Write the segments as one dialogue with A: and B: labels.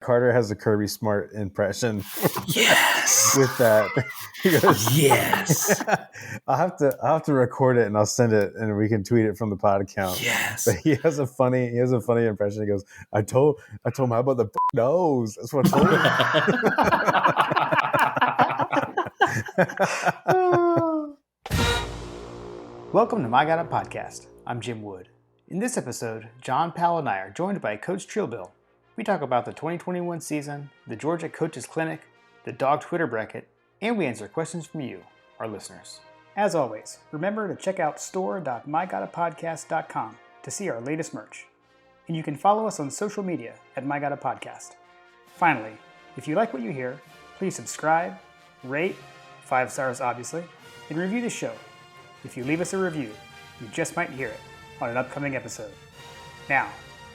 A: Carter has a Kirby Smart impression.
B: Yes.
A: With that, he goes,
B: yes.
A: I'll have to record it and I'll send it and we can tweet it from the pod account.
B: Yes.
A: But he has a funny impression. He goes, I told him, how about the nose? That's what I told him.
C: Welcome to My God Podcast. I'm Jim Wood. In this episode, John Powell and I are joined by Coach Trill. We talk about the 2021 season, the UGA Coaches Clinic, the dog Twitter bracket, and we answer questions from you, our listeners. As always, remember to check out store.mygodapodcast.com to see our latest merch. And you can follow us on social media at MyGodAPodcast. Finally, if you like what you hear, please subscribe, rate, 5 stars obviously, and review the show. If you leave us a review, you just might hear it on an upcoming episode. Now,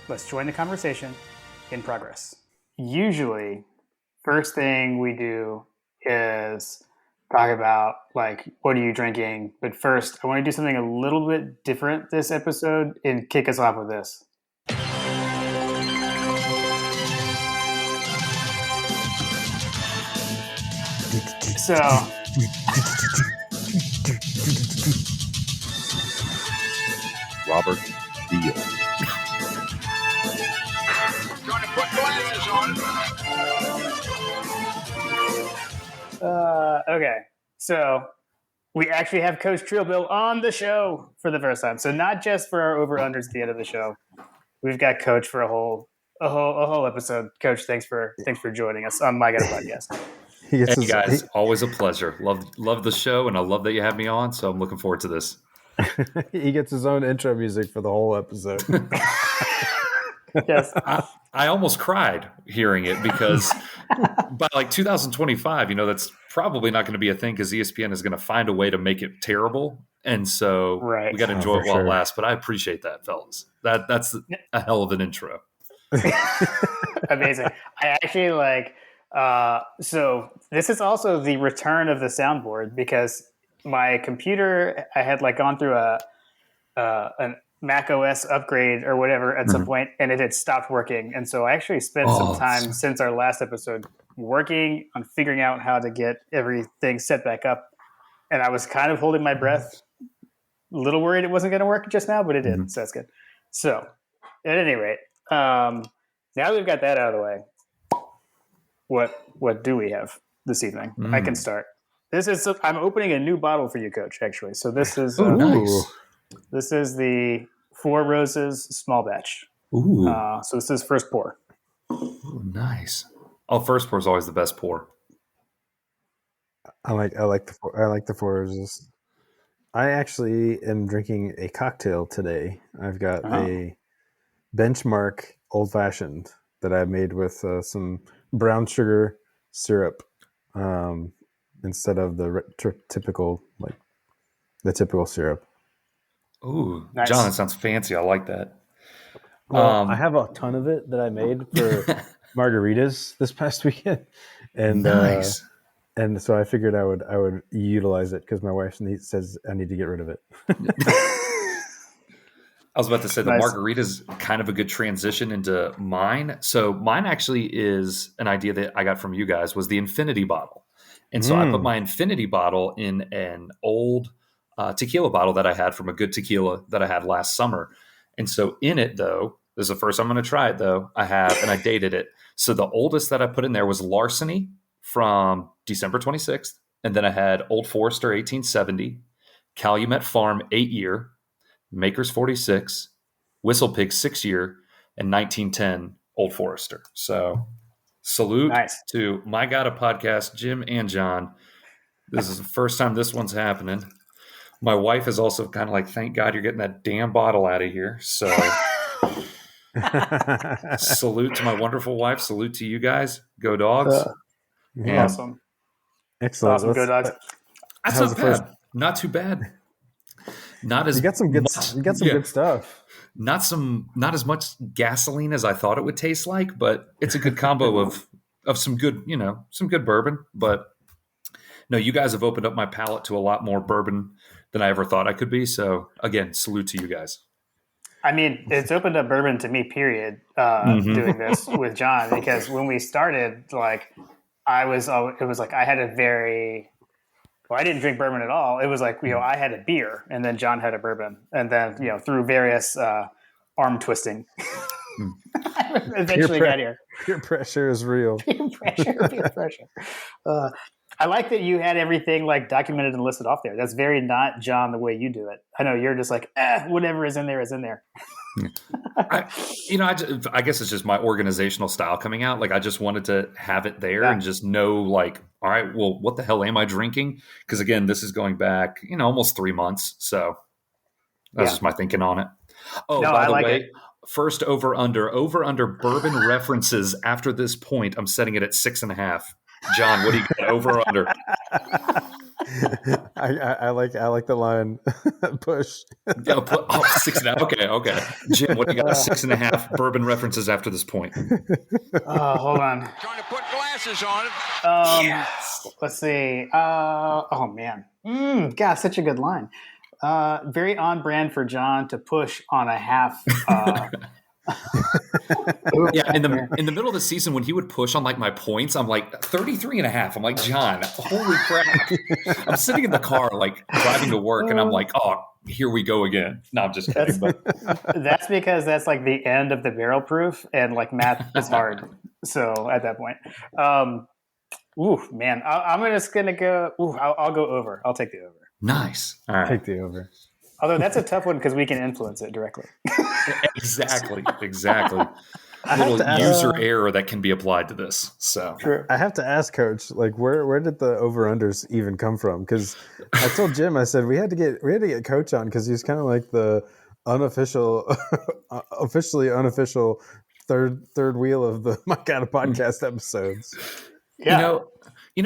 C: let's join the conversation in progress. Usually, first thing we do is talk about, like, what are you drinking? But first, I want to do something a little bit different this episode and kick us off with this. So...
B: Robert Deal.
D: Trying to put glasses on.
C: Okay, so we actually have Coach Trill on the show for the first time. So not just for our over-unders at the end of the show. We've got Coach for a whole episode. Coach, thanks for joining us on My God Podcast.
B: Hey guys, always a pleasure. Love the show, and I love that you have me on. So I'm looking forward to this.
A: He gets his own intro music for the whole episode.
C: Yes.
B: I almost cried hearing it because by like 2025, that's probably not going to be a thing because ESPN is going to find a way to make it terrible. And so we got to enjoy it while it lasts. But I appreciate that, fellas. That's a hell of an intro.
C: Amazing. I actually so this is also the return of the soundboard because my computer, I had gone through a Mac OS upgrade or whatever at some point, and it had stopped working. And so I actually spent some time since our last episode working on figuring out how to get everything set back up. And I was kind of holding my breath, a little worried it wasn't going to work just now, but it did. So that's good. So at any rate, now that we've got that out of the way, what do we have this evening? I can start. I'm opening a new bottle for you, Coach, actually. So this is
B: nice.
C: This is the Four Roses small batch.
B: Ooh.
C: So this is first pour.
B: Ooh, nice. Oh, first pour is always the best pour.
A: I like the Four Roses. I actually am drinking a cocktail today. I've got a Benchmark Old Fashioned that I made with some brown sugar syrup instead of the typical syrup.
B: Ooh,
C: nice.
B: John, that sounds fancy. I like that.
A: Well, I have a ton of it that I made for margaritas this past weekend, and
B: nice.
A: And so I figured I would utilize it because my wife says I need to get rid of it.
B: I was about to say the margarita is kind of a good transition into mine. So mine actually is an idea that I got from you guys was the infinity bottle. And so I put my infinity bottle in an old tequila bottle that I had from a good tequila that I had last summer. And so in it, though, this is the first I'm going to try it, though, and I dated it. So the oldest that I put in there was Larceny from December 26th. And then I had Old Forester 1870, Calumet Farm 8-year, Maker's 46, Whistle Pig 6-year, and 1910 Old Forester. So salute to My God Podcast, Jim and John. This is the first time this one's happening. My wife is also kind of like, thank God you're getting that damn bottle out of here. So salute to my wonderful wife. Salute to you guys. Go Dogs.
C: Awesome.
A: Excellent.
C: Awesome. Go Dogs.
B: That's not bad. Not too bad. Not as
A: you got some good good stuff.
B: Not as much gasoline as I thought it would taste like, but it's a good combo of some good, some good bourbon. But no, you guys have opened up my palate to a lot more bourbon than I ever thought I could be. So again, salute to you guys.
C: I mean, it's opened up bourbon to me, period, doing this with John, because when we started, like, it was like I had a very, well, I didn't drink bourbon at all. It was like, I had a beer and then John had a bourbon. And then, through various arm twisting, I eventually got here.
A: Peer pressure is real.
C: Peer pressure. I like that you had everything like documented and listed off there. That's very not John the way you do it. I know you're just like, whatever is in there is in there.
B: I guess it's just my organizational style coming out. Like I just wanted to have it there and just know like, all right, well, what the hell am I drinking? Because again, this is going back, almost 3 months. So that's just my thinking on it. Oh, no, by the way, first over under bourbon references after this point, I'm setting it at 6.5. John, what do you got, over or under?
A: I like the line. Push.
B: 6.5. Okay. Jim, what do you got? 6.5 bourbon references after this point.
C: Hold on.
D: Trying to put glasses on it.
C: Yes. Let's see. Oh man. God, such a good line. Very on brand for John to push on a half.
B: Yeah, in the middle of the season when he would push on like my points, I'm like 33.5. I'm like, John, holy crap. I'm sitting in the car like driving to work and I'm like, oh, here we go again. No, I'm just kidding.
C: That's because that's like the end of the barrel proof and like math is hard. So at that point, man, I'm just gonna go. I'll go over. I'll take the over.
B: Nice. All right.
A: Take the over.
C: Although that's a tough one because we can influence it directly.
B: Exactly. Little user error that can be applied to this. So
C: true.
A: I have to ask Coach, like, where did the over-unders even come from? Because I told Jim, I said we had to get Coach on because he's kind of like the officially unofficial third wheel of the My Kind of Podcast episodes.
C: Yeah.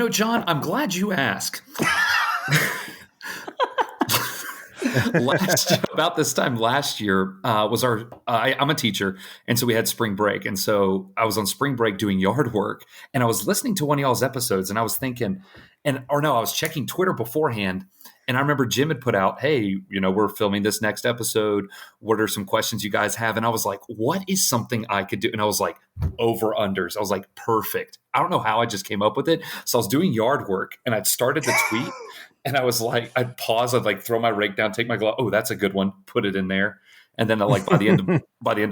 B: John, I'm glad you asked. About this time last year was I'm a teacher, and so we had spring break, and so I was on spring break doing yard work, and I was listening to one of y'all's episodes, and I was thinking, I was checking Twitter beforehand, and I remember Jim had put out, hey, we're filming this next episode. What are some questions you guys have? And I was like, what is something I could do? And I was like, over unders. I was like, perfect. I don't know how I just came up with it. So I was doing yard work, and I'd started the tweet. And I was like, I'd pause, I'd like throw my rake down, take my glove. Oh, that's a good one. Put it in there. And then like by the end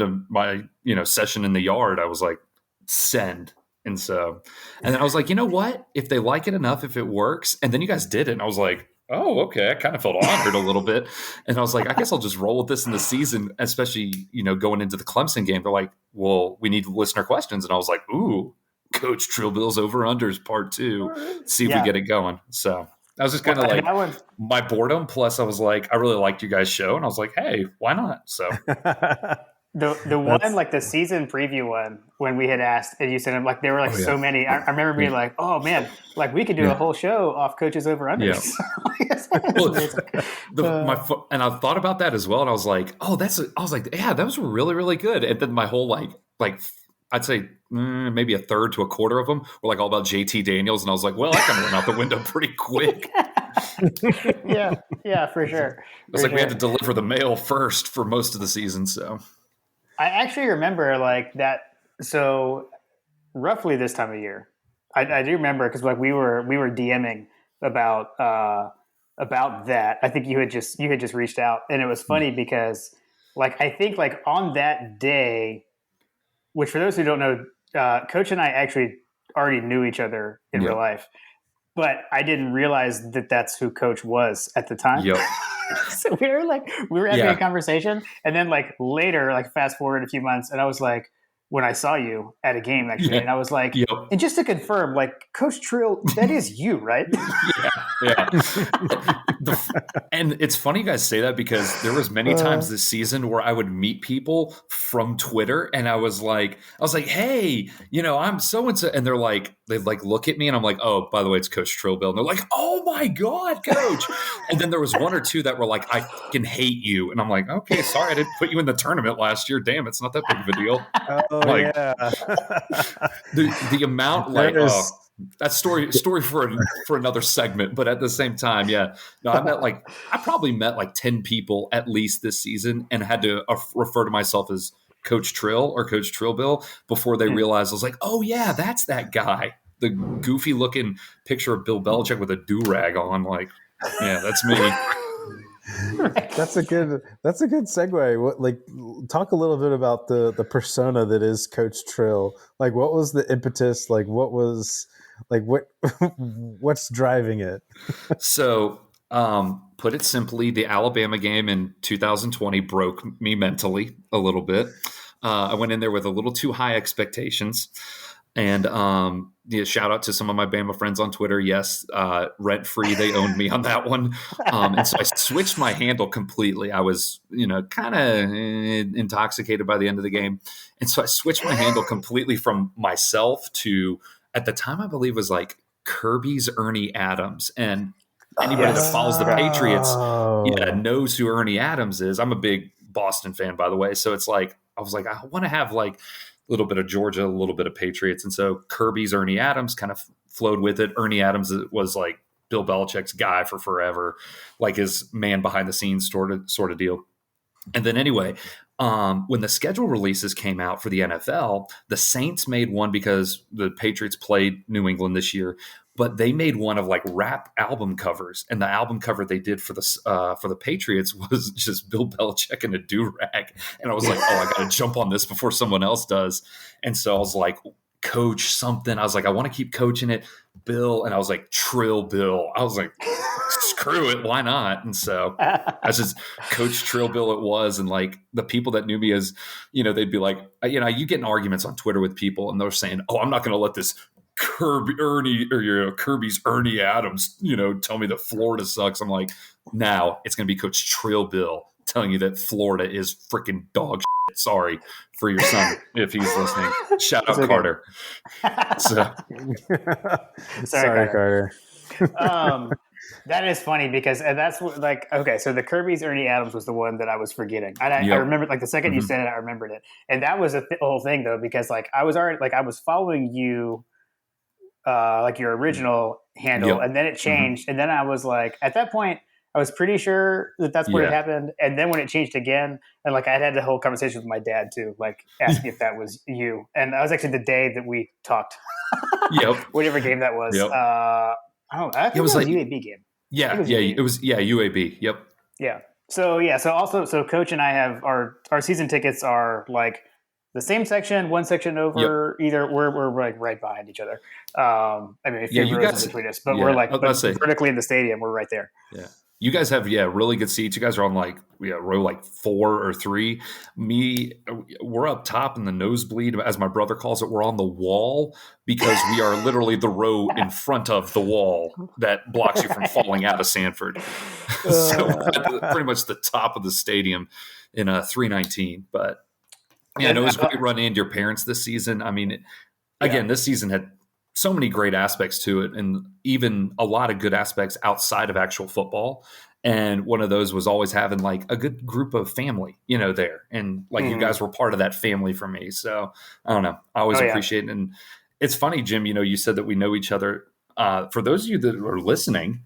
B: of my, session in the yard, I was like, send. And then I was like, you know what? If they like it enough, if it works, and then you guys did it. And I was like, oh, okay. I kind of felt honored a little bit. And I was like, I guess I'll just roll with this in the season, especially, going into the Clemson game. They're like, well, we need listener questions. And I was like, ooh, Coach Trill Bill's over unders part 2. See if we get it going. So I was just kind of like my boredom. Plus, I was like, I really liked you guys' show, and I was like, hey, why not? So
C: the one like the season preview one when we had asked, and you said like there were like so many. I remember being like, oh man, like we could do a whole show off coaches over unders.
B: Yeah. And I thought about that as well, and I was like, oh, I was like, yeah, that was really really good. And then my whole like I'd say maybe a third to a quarter of them were like all about JT Daniels. And I was like, well, that kind of went out the window pretty quick.
C: Yeah, for sure.
B: It's like we had to deliver the mail first for most of the season. So
C: I actually remember like that. So roughly this time of year, I do remember because like we were DMing about that. I think you had just reached out, and it was funny because like I think like on that day, which for those who don't know, Coach and I actually already knew each other in real life, but I didn't realize that that's who Coach was at the time.
B: Yep.
C: So we were having a conversation, and then like later, like fast forward a few months, and I was like, when I saw you at a game actually, and I was like, and just to confirm, like Coach Trill, that is you, right?
B: Yeah. And it's funny you guys say that because there was many times this season where I would meet people from Twitter, and I was like, hey, I'm so-and-so. And they look at me, and I'm like, oh, by the way, it's Coach Trillbill. And they're like, oh my God, Coach. And then there was one or two that were like, I fucking hate you. And I'm like, okay, sorry, I didn't put you in the tournament last year. Damn, it's not that big of a deal.
A: Oh,
B: like,
A: yeah.
B: the amount, like, That's story for another segment. But at the same time, yeah, no, I probably met like 10 people at least this season and had to refer to myself as Coach Trill or Coach Trill Bill before they realized I was like, oh yeah, that's that guy. The goofy looking picture of Bill Belichick with a do-rag on. Like, yeah, that's me.
A: That's a good segue. What, talk a little bit about the persona that is Coach Trill. Like, what was the impetus? Like, what's driving it?
B: So, put it simply, the Alabama game in 2020 broke me mentally a little bit. I went in there with a little too high expectations. And shout out to some of my Bama friends on Twitter. Yes, rent free. They owned me on that one. And so I switched my handle completely. I was, kind of intoxicated by the end of the game. And so I switched my handle completely from myself to, at the time, I believe was like Kirby's Ernie Adams. And anybody that follows the Patriots knows who Ernie Adams is. I'm a big Boston fan, by the way. So it's like, I was like, I want to have like a little bit of Georgia, a little bit of Patriots. And so Kirby's Ernie Adams kind of flowed with it. Ernie Adams was like Bill Belichick's guy for forever, like his man behind the scenes sort of deal. And then anyway, when the schedule releases came out for the NFL, the Saints made one because the Patriots played New England this year, but they made one of like rap album covers, and the album cover they did for the Patriots was just Bill Belichick in a do-rag. And I was like, oh, I got to jump on this before someone else does. And so I was like, Coach something. I was like, I want to keep coaching it, Bill. And I was like, Trill Bill. I was like, screw it, why not? And so I just Coach Trill Bill it was. And like the people that knew me as, they'd be like, you get in arguments on Twitter with people and they're saying, oh, I'm not going to let this Kirby's Ernie Adams, tell me that Florida sucks. I'm like, now it's going to be Coach Trill Bill telling you that Florida is freaking dog shit. Sorry for your son if he's listening. Shout out Carter. So.
A: Sorry, Carter.
C: That is funny because that's like, okay, so the Kirby's Ernie Adams was the one that I was forgetting. And I remember like the second you said it, I remembered it. And that was a whole thing though, because like I was following you, like your original handle, and then it changed. And then I was like, at that point, I was pretty sure that that's where it happened. And then when it changed again, and like I had a whole conversation with my dad too, like asking if that was you. And that was actually the day that we talked. Whatever game that was. I think it was like UAB game.
B: It was UAB. Yep.
C: Yeah. So Coach and I have our season tickets are like the same section, one section over. Either we're like right behind each other. I mean, a few rows in between us, but we're like vertically in the stadium. We're right there.
B: Yeah. You guys have really good seats. You guys are on like row like 4 or 3. We're up top in the nosebleed, as my brother calls it. We're on the wall because we are literally the row in front of the wall that blocks you from falling out of Sanford. So we're at pretty much the top of the stadium in 319. But it was great running into your parents this season. I mean, again, this season had so many great aspects to it, and even a lot of good aspects outside of actual football. And one of those was always having like a good group of family, there. And like you guys were part of that family for me. So I don't know. I always appreciate it. And it's funny, Jim, you said that we know each other. For those of you that are listening,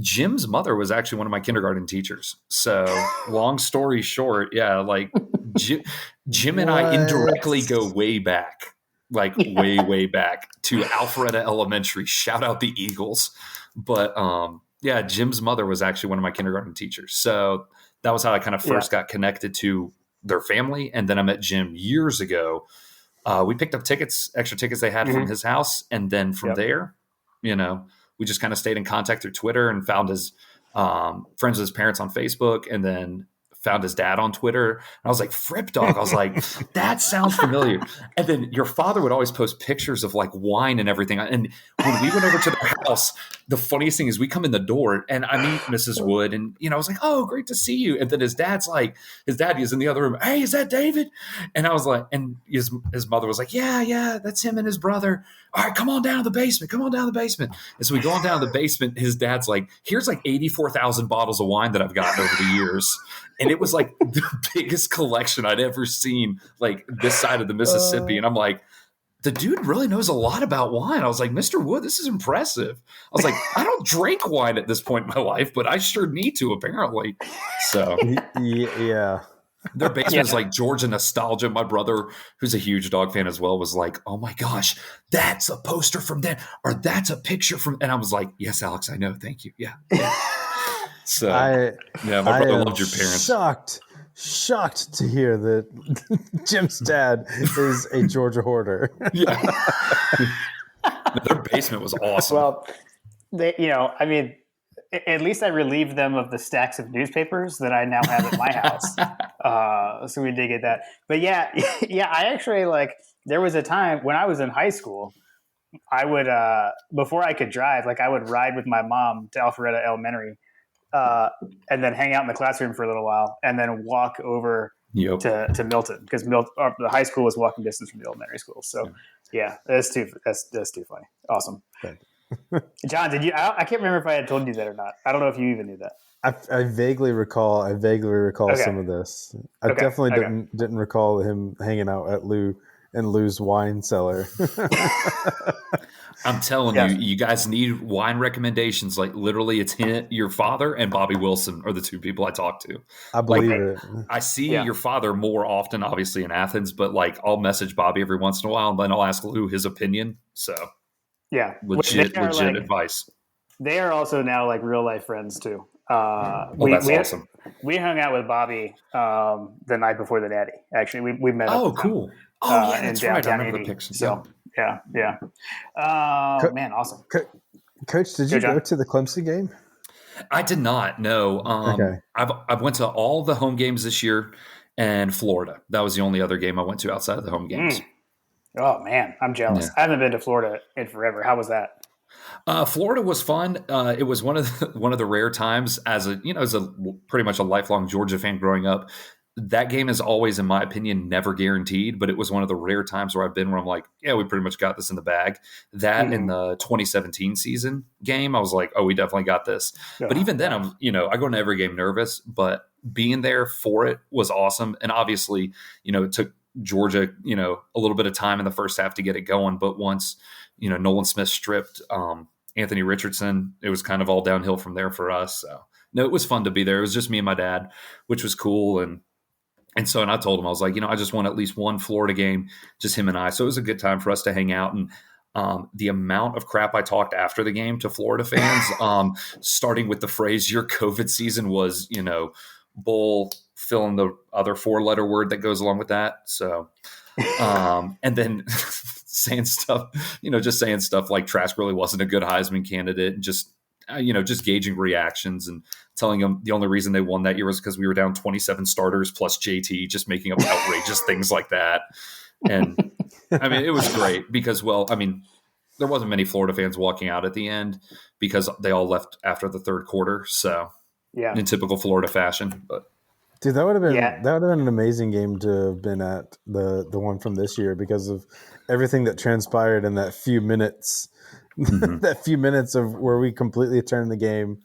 B: Jim's mother was actually one of my kindergarten teachers. So long story short, like Jim and I indirectly go way back. Like way back to Alpharetta Elementary. Shout out the Eagles. But Jim's mother was actually one of my kindergarten teachers. So that was how I kind of first got connected to their family. And then I met Jim years ago. We picked up extra tickets they had from his house. And then from there, we just kind of stayed in contact through Twitter and found his friends with his parents on Facebook, and then found his dad on Twitter. And I was like, Fripp Dog. I was like, that sounds familiar. And then your father would always post pictures of like wine and everything. And when we went over to their house, the funniest thing is we come in the door and I meet Mrs. Wood, and, I was like, oh, great to see you. And then his dad is in the other room. Hey, is that David? And I was like, and his mother was like, yeah, that's him and his brother. All right, come on down to the basement. And so we go on down to the basement. His dad's like, here's like 84,000 bottles of wine that I've gotten over the years. And it was like the biggest collection I'd ever seen, like this side of the Mississippi. And I'm like, the dude really knows a lot about wine. I was like, Mr. Wood, this is impressive. I was like, I don't drink wine at this point in my life, but I sure need to, apparently. So
A: yeah.
B: Their basement is like Georgia nostalgia. My brother, who's a huge dog fan as well, was like, "Oh my gosh, that's a poster from that, or that's a picture from." And I was like, "Yes, Alex, I know. Thank you." Yeah. So, my brother loved your parents.
A: Shocked to hear that Jim's dad is a Georgia hoarder.
B: Yeah. Their basement was awesome.
C: Well, I mean, at least I relieved them of the stacks of newspapers that I now have at my house. So we did get that. But yeah, I actually there was a time when I was in high school, I would, before I could drive, I would ride with my mom to Alpharetta Elementary and then hang out in the classroom for a little while and then walk over to Milton because the high school was walking distance from the elementary school. So yeah, that's too funny. Awesome. Okay. John, did you? I can't remember if I had told you that or not. I don't know if you even knew that.
A: I vaguely recall some of this. I definitely didn't recall him hanging out at Lou's wine cellar.
B: I'm telling you, you guys need wine recommendations. Like literally, it's your father and Bobby Wilson are the two people I talk to.
A: I believe it.
B: I see your father more often, obviously in Athens, but I'll message Bobby every once in a while, and then I'll ask Lou his opinion. So.
C: Yeah,
B: legit advice.
C: They are also now real life friends too.
B: That's awesome.
C: We hung out with Bobby the night before the Natty. Actually, we met.
B: Oh, cool. Yeah, that's right. I remember the pictures.
C: So yeah. Man, awesome.
A: Coach, did you go to the Clemson game?
B: I did not. No.
A: Okay.
B: I went to all the home games this year, and Florida. That was the only other game I went to outside of the home games.
C: Oh man, I'm jealous. I haven't been to Florida in forever. How was that?
B: Florida was fun. It was one of the rare times as a pretty much a lifelong Georgia fan growing up. That game is always, in my opinion, never guaranteed. But it was one of the rare times where I've been where I'm like, yeah, we pretty much got this in the bag. That in the 2017 season game, I was like, oh, we definitely got this. But even then, I go into every game nervous. But being there for it was awesome. And obviously, it took Georgia, a little bit of time in the first half to get it going. But once, Nolan Smith stripped Anthony Richardson, it was kind of all downhill from there for us. So, no, it was fun to be there. It was just me and my dad, which was cool. And I told him, I was like, I just want at least one Florida game, just him and I. So it was a good time for us to hang out. And the amount of crap I talked after the game to Florida fans, starting with the phrase, your COVID season was, bull, fill in the other 4-letter word that goes along with that. So, and then saying stuff, just saying stuff like Trask really wasn't a good Heisman candidate, and just gauging reactions and telling them the only reason they won that year was because we were down 27 starters plus JT, just making up outrageous things like that. And I mean, it was great because, there wasn't many Florida fans walking out at the end because they all left after the third quarter. So in typical Florida fashion, but.
A: Dude, that would have been an amazing game to have been at, the one from this year, because of everything that transpired in that few minutes, that few minutes of where we completely turned the game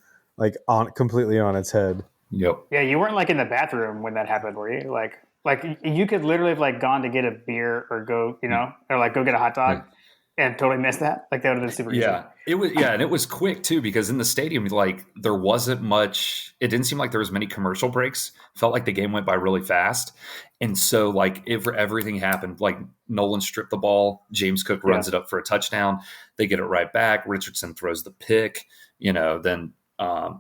A: completely on its head.
B: Yep.
C: Yeah, you weren't in the bathroom when that happened, were you? Like you could literally have gone to get a beer or go, or go get a hot dog. And totally missed that. That would have been super easy.
B: It was. Yeah, and it was quick too, because in the stadium, there wasn't much. It didn't seem like there was many commercial breaks. Felt like the game went by really fast, and so if everything happened, Nolan stripped the ball, James Cook runs it up for a touchdown. They get it right back. Richardson throws the pick. Then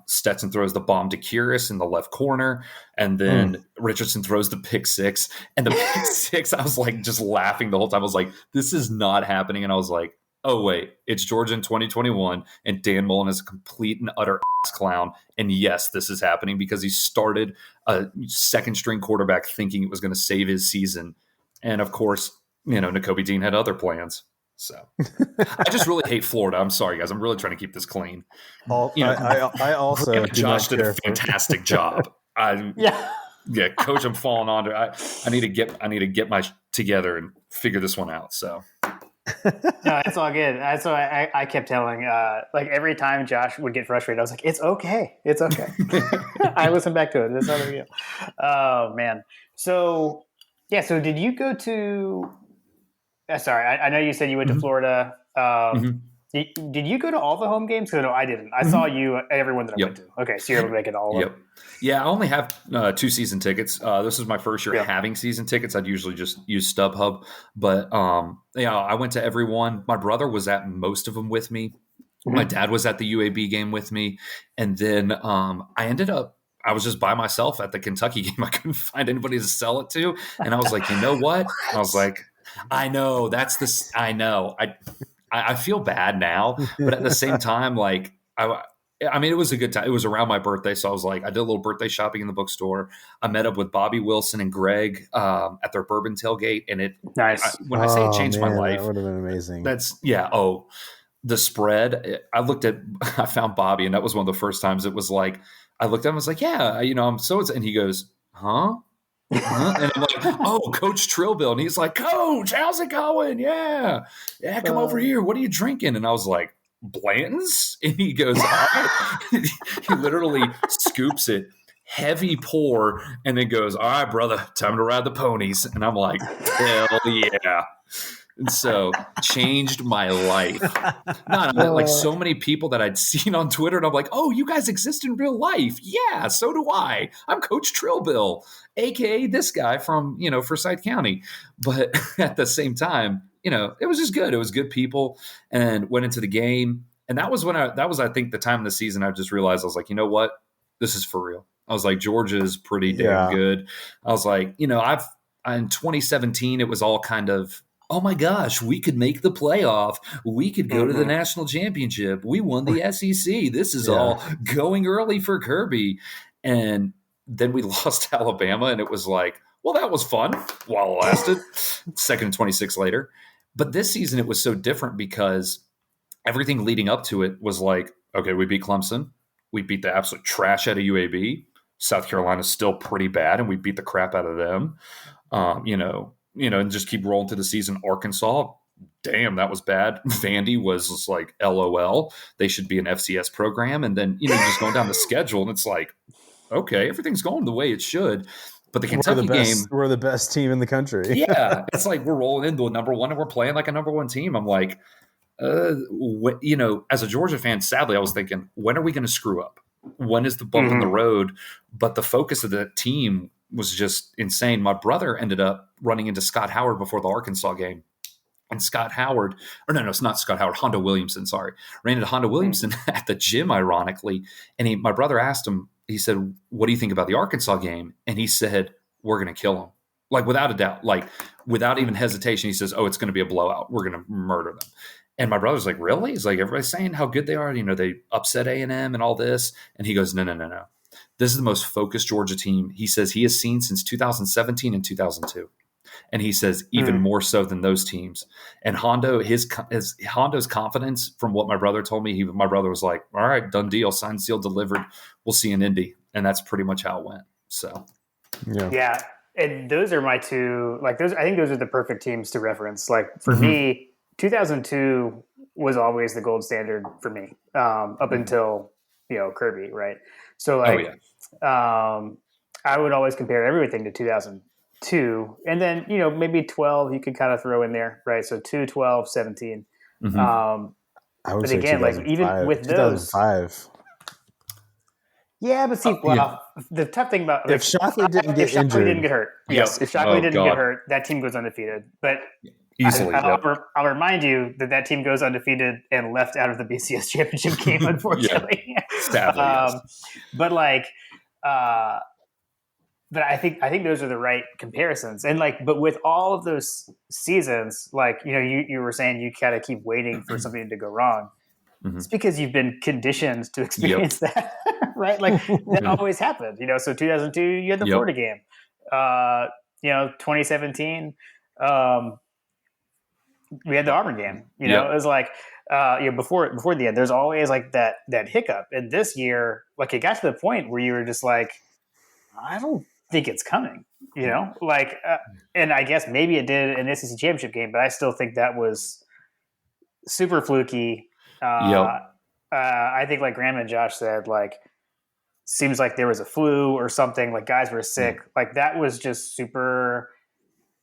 B: Stetson throws the bomb to Curious in the left corner, and then Richardson throws the pick six. And the pick six, I was just laughing the whole time. I was like, this is not happening. And I was like, oh, wait, it's Georgia in 2021, and Dan Mullen is a complete and utter ass clown. And yes, this is happening because he started a second-string quarterback thinking it was going to save his season. And, of course, Nakobe Dean had other plans. So I just really hate Florida. I'm sorry, guys. I'm really trying to keep this clean.
A: I also
B: Josh did a fantastic job. Coach, I'm falling on to. I need to get my together and figure this one out. So
C: no, it's all good. That's why I kept telling. Every time Josh would get frustrated, I was like, "It's okay. It's okay." I listened back to it. It's not a big deal. Oh man. So did you go to? Sorry, I know you said you went to Florida. Did you go to all the home games? Because no, I didn't. I saw you at everyone that I went to. Okay, so you're able to make it all of them.
B: Yeah, I only have 2 season tickets. This is my first year having season tickets. I'd usually just use StubHub. But I went to every one. My brother was at most of them with me. My dad was at the UAB game with me. And then I was just by myself at the Kentucky game. I couldn't find anybody to sell it to. And I was like, you know what? I was like, I know. I know. I feel bad now, but at the same time, like I mean, it was a good time. It was around my birthday, so I was like, I did a little birthday shopping in the bookstore. I met up with Bobby Wilson and Greg at their bourbon tailgate, and when I say it changed my life,
A: that would have been amazing.
B: The spread. I found Bobby, and that was one of the first times it was like I looked at him, I was like, yeah, I'm so, and he goes, huh? And I'm like, oh, Coach Trill Bill. And he's like, Coach, how's it going? Yeah, come over here. What are you drinking? And I was like, Blanton's? And he goes, all right. He literally scoops it, heavy pour, and then goes, all right, brother, time to ride the ponies. And I'm like, hell yeah. And so changed my life. Like so many people that I'd seen on Twitter, and I'm like, oh, you guys exist in real life. Yeah, so do I. I'm Coach Trillbill, aka this guy from, Forsyth County. But at the same time, it was just good. It was good people, and went into the game. And that was I think the time of the season I just realized I was like, you know what? This is for real. I was like, Georgia's pretty damn good. I was like, in 2017, it was all kind of, oh my gosh, we could make the playoff. We could go to the national championship. We won the SEC. This is all going early for Kirby. And then we lost to Alabama, and it was like, well, that was fun while it lasted. 2nd and 26 later. But this season, it was so different because everything leading up to it was like, okay, we beat Clemson. We beat the absolute trash out of UAB. South Carolina's still pretty bad, and we beat the crap out of them. And just keep rolling through the season. Arkansas, damn, that was bad. Vandy was just like, LOL. They should be an FCS program. And then, just going down the schedule, and it's like, okay, everything's going the way it should. But the Kentucky game,
A: we're the best team in the country.
B: Yeah, it's like we're rolling into a number one, and we're playing like a number one team. I'm like, as a Georgia fan, sadly, I was thinking, when are we going to screw up? When is the bump in the road? But the focus of the team was just insane. My brother ended up running into Scott Howard before the Arkansas game. And Scott Howard, or no, it's not Scott Howard, Hondo Williamson, sorry. Ran into Hondo Williamson at the gym, ironically. And my brother asked him, he said, what do you think about the Arkansas game? And he said, we're going to kill them. Like, without a doubt, like, without even hesitation, he says, oh, it's going to be a blowout. We're going to murder them. And my brother's like, really? He's like, everybody's saying how good they are. They upset A&M and all this. And he goes, no. This is the most focused Georgia team, he says, he has seen since 2017 and 2002. And he says even more so than those teams. And Hondo, Hondo's confidence, from what my brother told me, my brother was like, all right, done deal, signed, sealed, delivered. We'll see in Indy. And that's pretty much how it went. So,
C: yeah. And those are my two, like those, I think those are the perfect teams to reference. Like for me, 2002 was always the gold standard for me, up until, Kirby. Right. So I would always compare everything to 2002, and then, maybe 12, you could kind of throw in there. Right. So 2, 12, 17.
A: I would
C: but
A: say
C: again, like even with
A: 2005.
C: Yeah, but see, the tough thing about
A: if Shockley didn't get injured,
C: Shockley didn't get hurt. Yes, if Shockley didn't get hurt, that team goes undefeated. But
B: easily,
C: I'll remind you that team goes undefeated and left out of the BCS championship game, unfortunately.
B: Sadly, yes.
C: But I think those are the right comparisons. And but with all of those seasons, you were saying you kind of keep waiting for something to go wrong. It's because you've been conditioned to experience that, right? That always happened, So 2002, you had the Florida game. 2017, we had the Auburn game. It was before the end. There's always that hiccup. And this year, it got to the point where you were just like, I don't think it's coming. And I guess maybe it did in the SEC championship game, but I still think that was super fluky. I think Graham and Josh said, seems like there was a flu or something, guys were sick. That was just super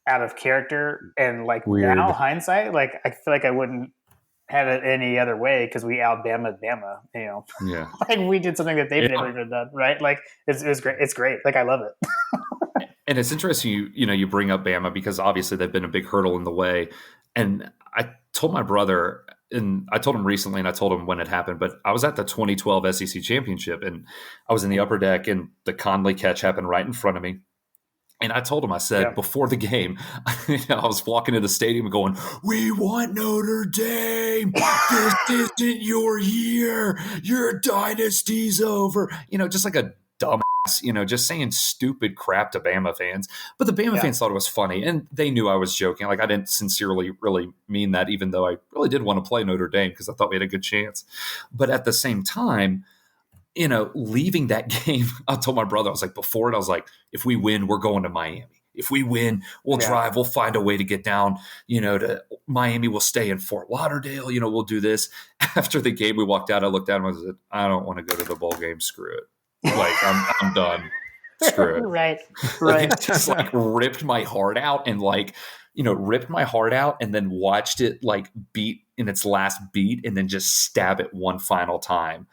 C: out of character, and like
A: Weird.
C: now hindsight, like I feel like I wouldn't have it any other way because we Alabama Bama,
B: Yeah.
C: like we did something that they've never even done, right? Like it was great. It's great. Like I love it.
B: And it's interesting you bring up Bama because obviously they've been a big hurdle in the way. And I told my brother, and I told him recently, and I told him when it happened, but I was at the 2012 SEC Championship, and I was in the upper deck, and the Conley catch happened right in front of me. And I told him, I said, before the game, I was walking to the stadium going, "We want Notre Dame. This isn't your year. Your dynasty's over." Just like a dumbass, just saying stupid crap to Bama fans. But the Bama fans thought it was funny, and they knew I was joking. Like, I didn't sincerely really mean that, even though I really did want to play Notre Dame because I thought we had a good chance. But at the same time, leaving that game, I told my brother, I was like, before it, I was like, if we win, we're going to Miami. If we win, we'll drive, we'll find a way to get down, to Miami. We'll stay in Fort Lauderdale, we'll do this. After the game, we walked out, I looked at him, I said, I don't want to go to the bowl game. Screw it. Like, I'm done. Screw it.
C: Right.
B: Like, it just like ripped my heart out and then watched it like beat in its last beat and then just stab it one final time.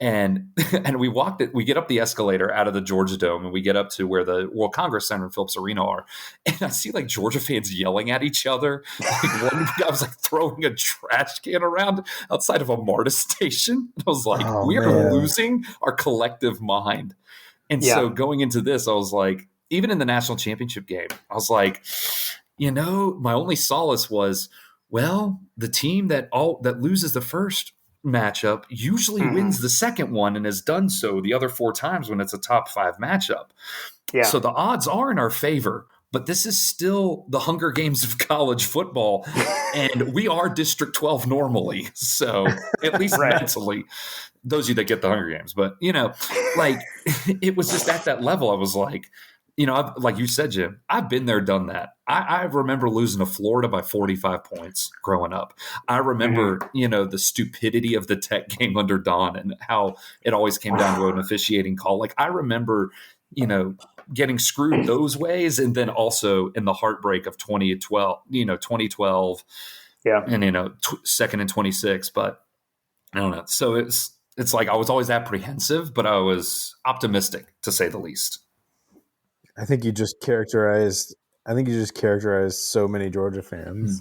B: And we get up the escalator out of the Georgia Dome and we get up to where the World Congress Center and Phillips Arena are. And I see like Georgia fans yelling at each other. Like one guy was like throwing a trash can around outside of a MARTA station. I was like, we are losing our collective mind. And so going into this, I was like, even in the national championship game, I was like, my only solace was, well, the team that loses the first matchup usually wins the second one and has done so the other 4 times when it's a top 5 matchup. Yeah. So the odds are in our favor, but this is still the Hunger Games of college football, and we are District 12 normally. So at least mentally, those of you that get the Hunger Games, but like it was just at that level. I was like, like you said, Jim, I've been there, done that. I remember losing to Florida by 45 points growing up. I remember, the stupidity of the Tech game under Don and how it always came down to an officiating call. Like, I remember, getting screwed those ways. And then also in the heartbreak of 2012, and, second and 26. But I don't know. So it's like I was always apprehensive, but I was optimistic, to say the least.
A: I think you just characterized so many Georgia fans.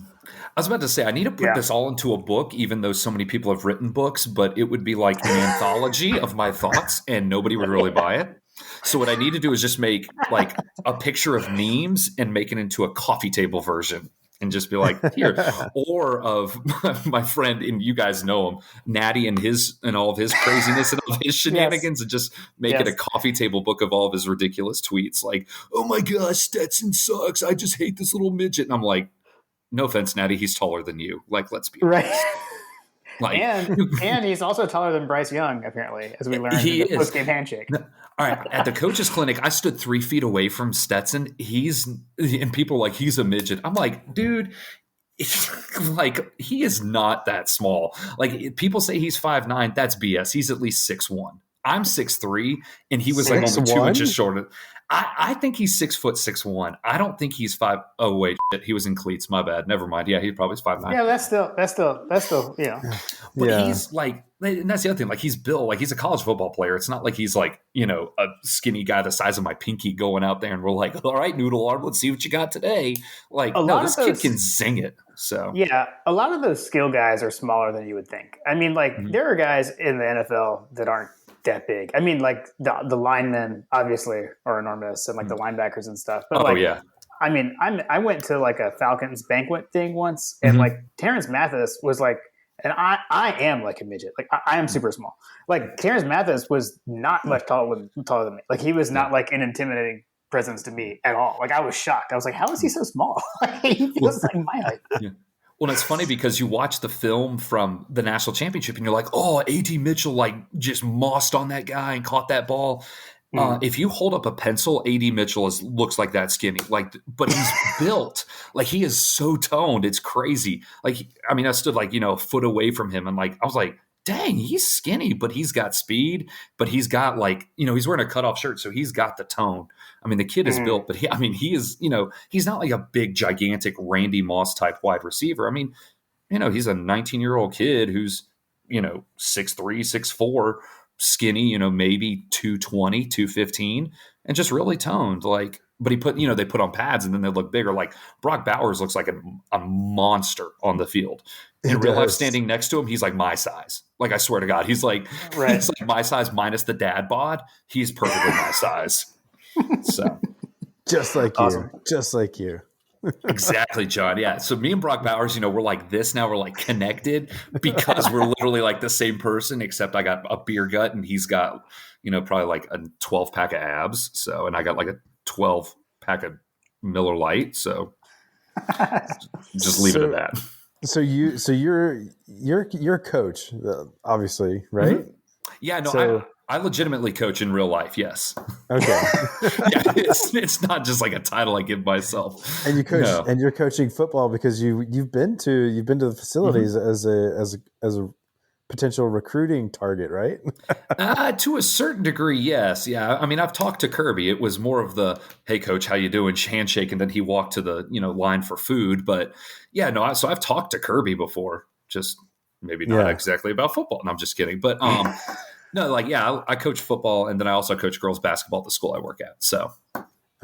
B: I was about to say, I need to put this all into a book, even though so many people have written books, but it would be like an anthology of my thoughts and nobody would really buy it. So what I need to do is just make like a picture of memes and make it into a coffee table version and just be like, here, or of my friend, and you guys know him, Natty and all of his craziness and all of his shenanigans, and just make it a coffee table book of all of his ridiculous tweets. Like, oh my gosh, Stetson sucks. I just hate this little midget. And I'm like, no offense, Natty, he's taller than you. Like, let's be honest. Like,
C: and he's also taller than Bryce Young, apparently, as we learned in the post-game handshake.
B: All right, at the coaches clinic, I stood 3 feet away from Stetson. And people are like, he's a midget. I'm like, dude, like, he is not that small. Like, people say he's 5'9". That's BS. He's at least 6'1". I'm 6'3", and he was like only 2 inches shorter. I think he's 6'6'1". I don't think he's 5. Oh wait, shit, he was in cleats. My bad. Never mind. Yeah, he probably is 5'9".
C: Yeah, that's still.
B: But he's like, and that's the other thing. Like, he's built like he's a college football player. It's not like he's like a skinny guy the size of my pinky going out there and we're like, all right, noodle arm, let's see what you got today. Like, this kid can zing it. So
C: a lot of those skill guys are smaller than you would think. I mean, like there are guys in the NFL that aren't that big. I mean, like the linemen obviously are enormous, and like the linebackers and stuff. But I mean, I went to like a Falcons banquet thing once, and like Terrence Mathis was like, and I am like a midget. Like I am super small. Like Terrence Mathis was not much taller than me. Like he was not like an intimidating presence to me at all. Like I was shocked. I was like, how is he so small? He feels like my height.
B: Yeah. Well, it's funny because you watch the film from the national championship and you're like, oh, A.D. Mitchell like just mossed on that guy and caught that ball. If you hold up a pencil, A.D. Mitchell looks like that skinny. Like, but he's built. Like, he is so toned. It's crazy. Like, I mean, I stood like, a foot away from him and like, I was like, dang, he's skinny, but he's got speed, but he's got like, he's wearing a cutoff shirt. So he's got the tone. I mean, the kid is built, but he is, he's not like a big, gigantic Randy Moss type wide receiver. I mean, he's a 19-year-old kid who's, 6'3", 6'4", skinny, maybe 220, 215, and just really toned. Like, but they put on pads and then they look bigger. Like Brock Bowers looks like a monster on the field. In real life, standing next to him, he's like my size. Like, I swear to God, he's like my size minus the dad bod. He's perfectly my size. So
A: just like awesome. Just like you.
B: Exactly, John. Yeah. So me and Brock Bowers, we're like this now. We're like connected because we're literally like the same person, except I got a beer gut and he's got, probably like a 12 pack of abs. So, and I got like a 12 pack of Miller Lite. So just leave it at that.
A: So you're a coach, obviously, right?
B: Mm-hmm. Yeah, no, so, I legitimately coach in real life. Yes.
A: Okay.
B: Yeah, it's not just like a title I give myself.
A: And you coach, and you're coaching football because you've been to the facilities as a potential recruiting target, right?
B: To a certain degree, yes. Yeah. I mean, I've talked to Kirby. It was more of the, hey, coach, how you doing? Handshake. And then he walked to the, line for food. But yeah, no, so I've talked to Kirby before, just maybe not exactly about football. And I'm just kidding. But no, like, yeah, I coach football and then I also coach girls basketball at the school I work at. So.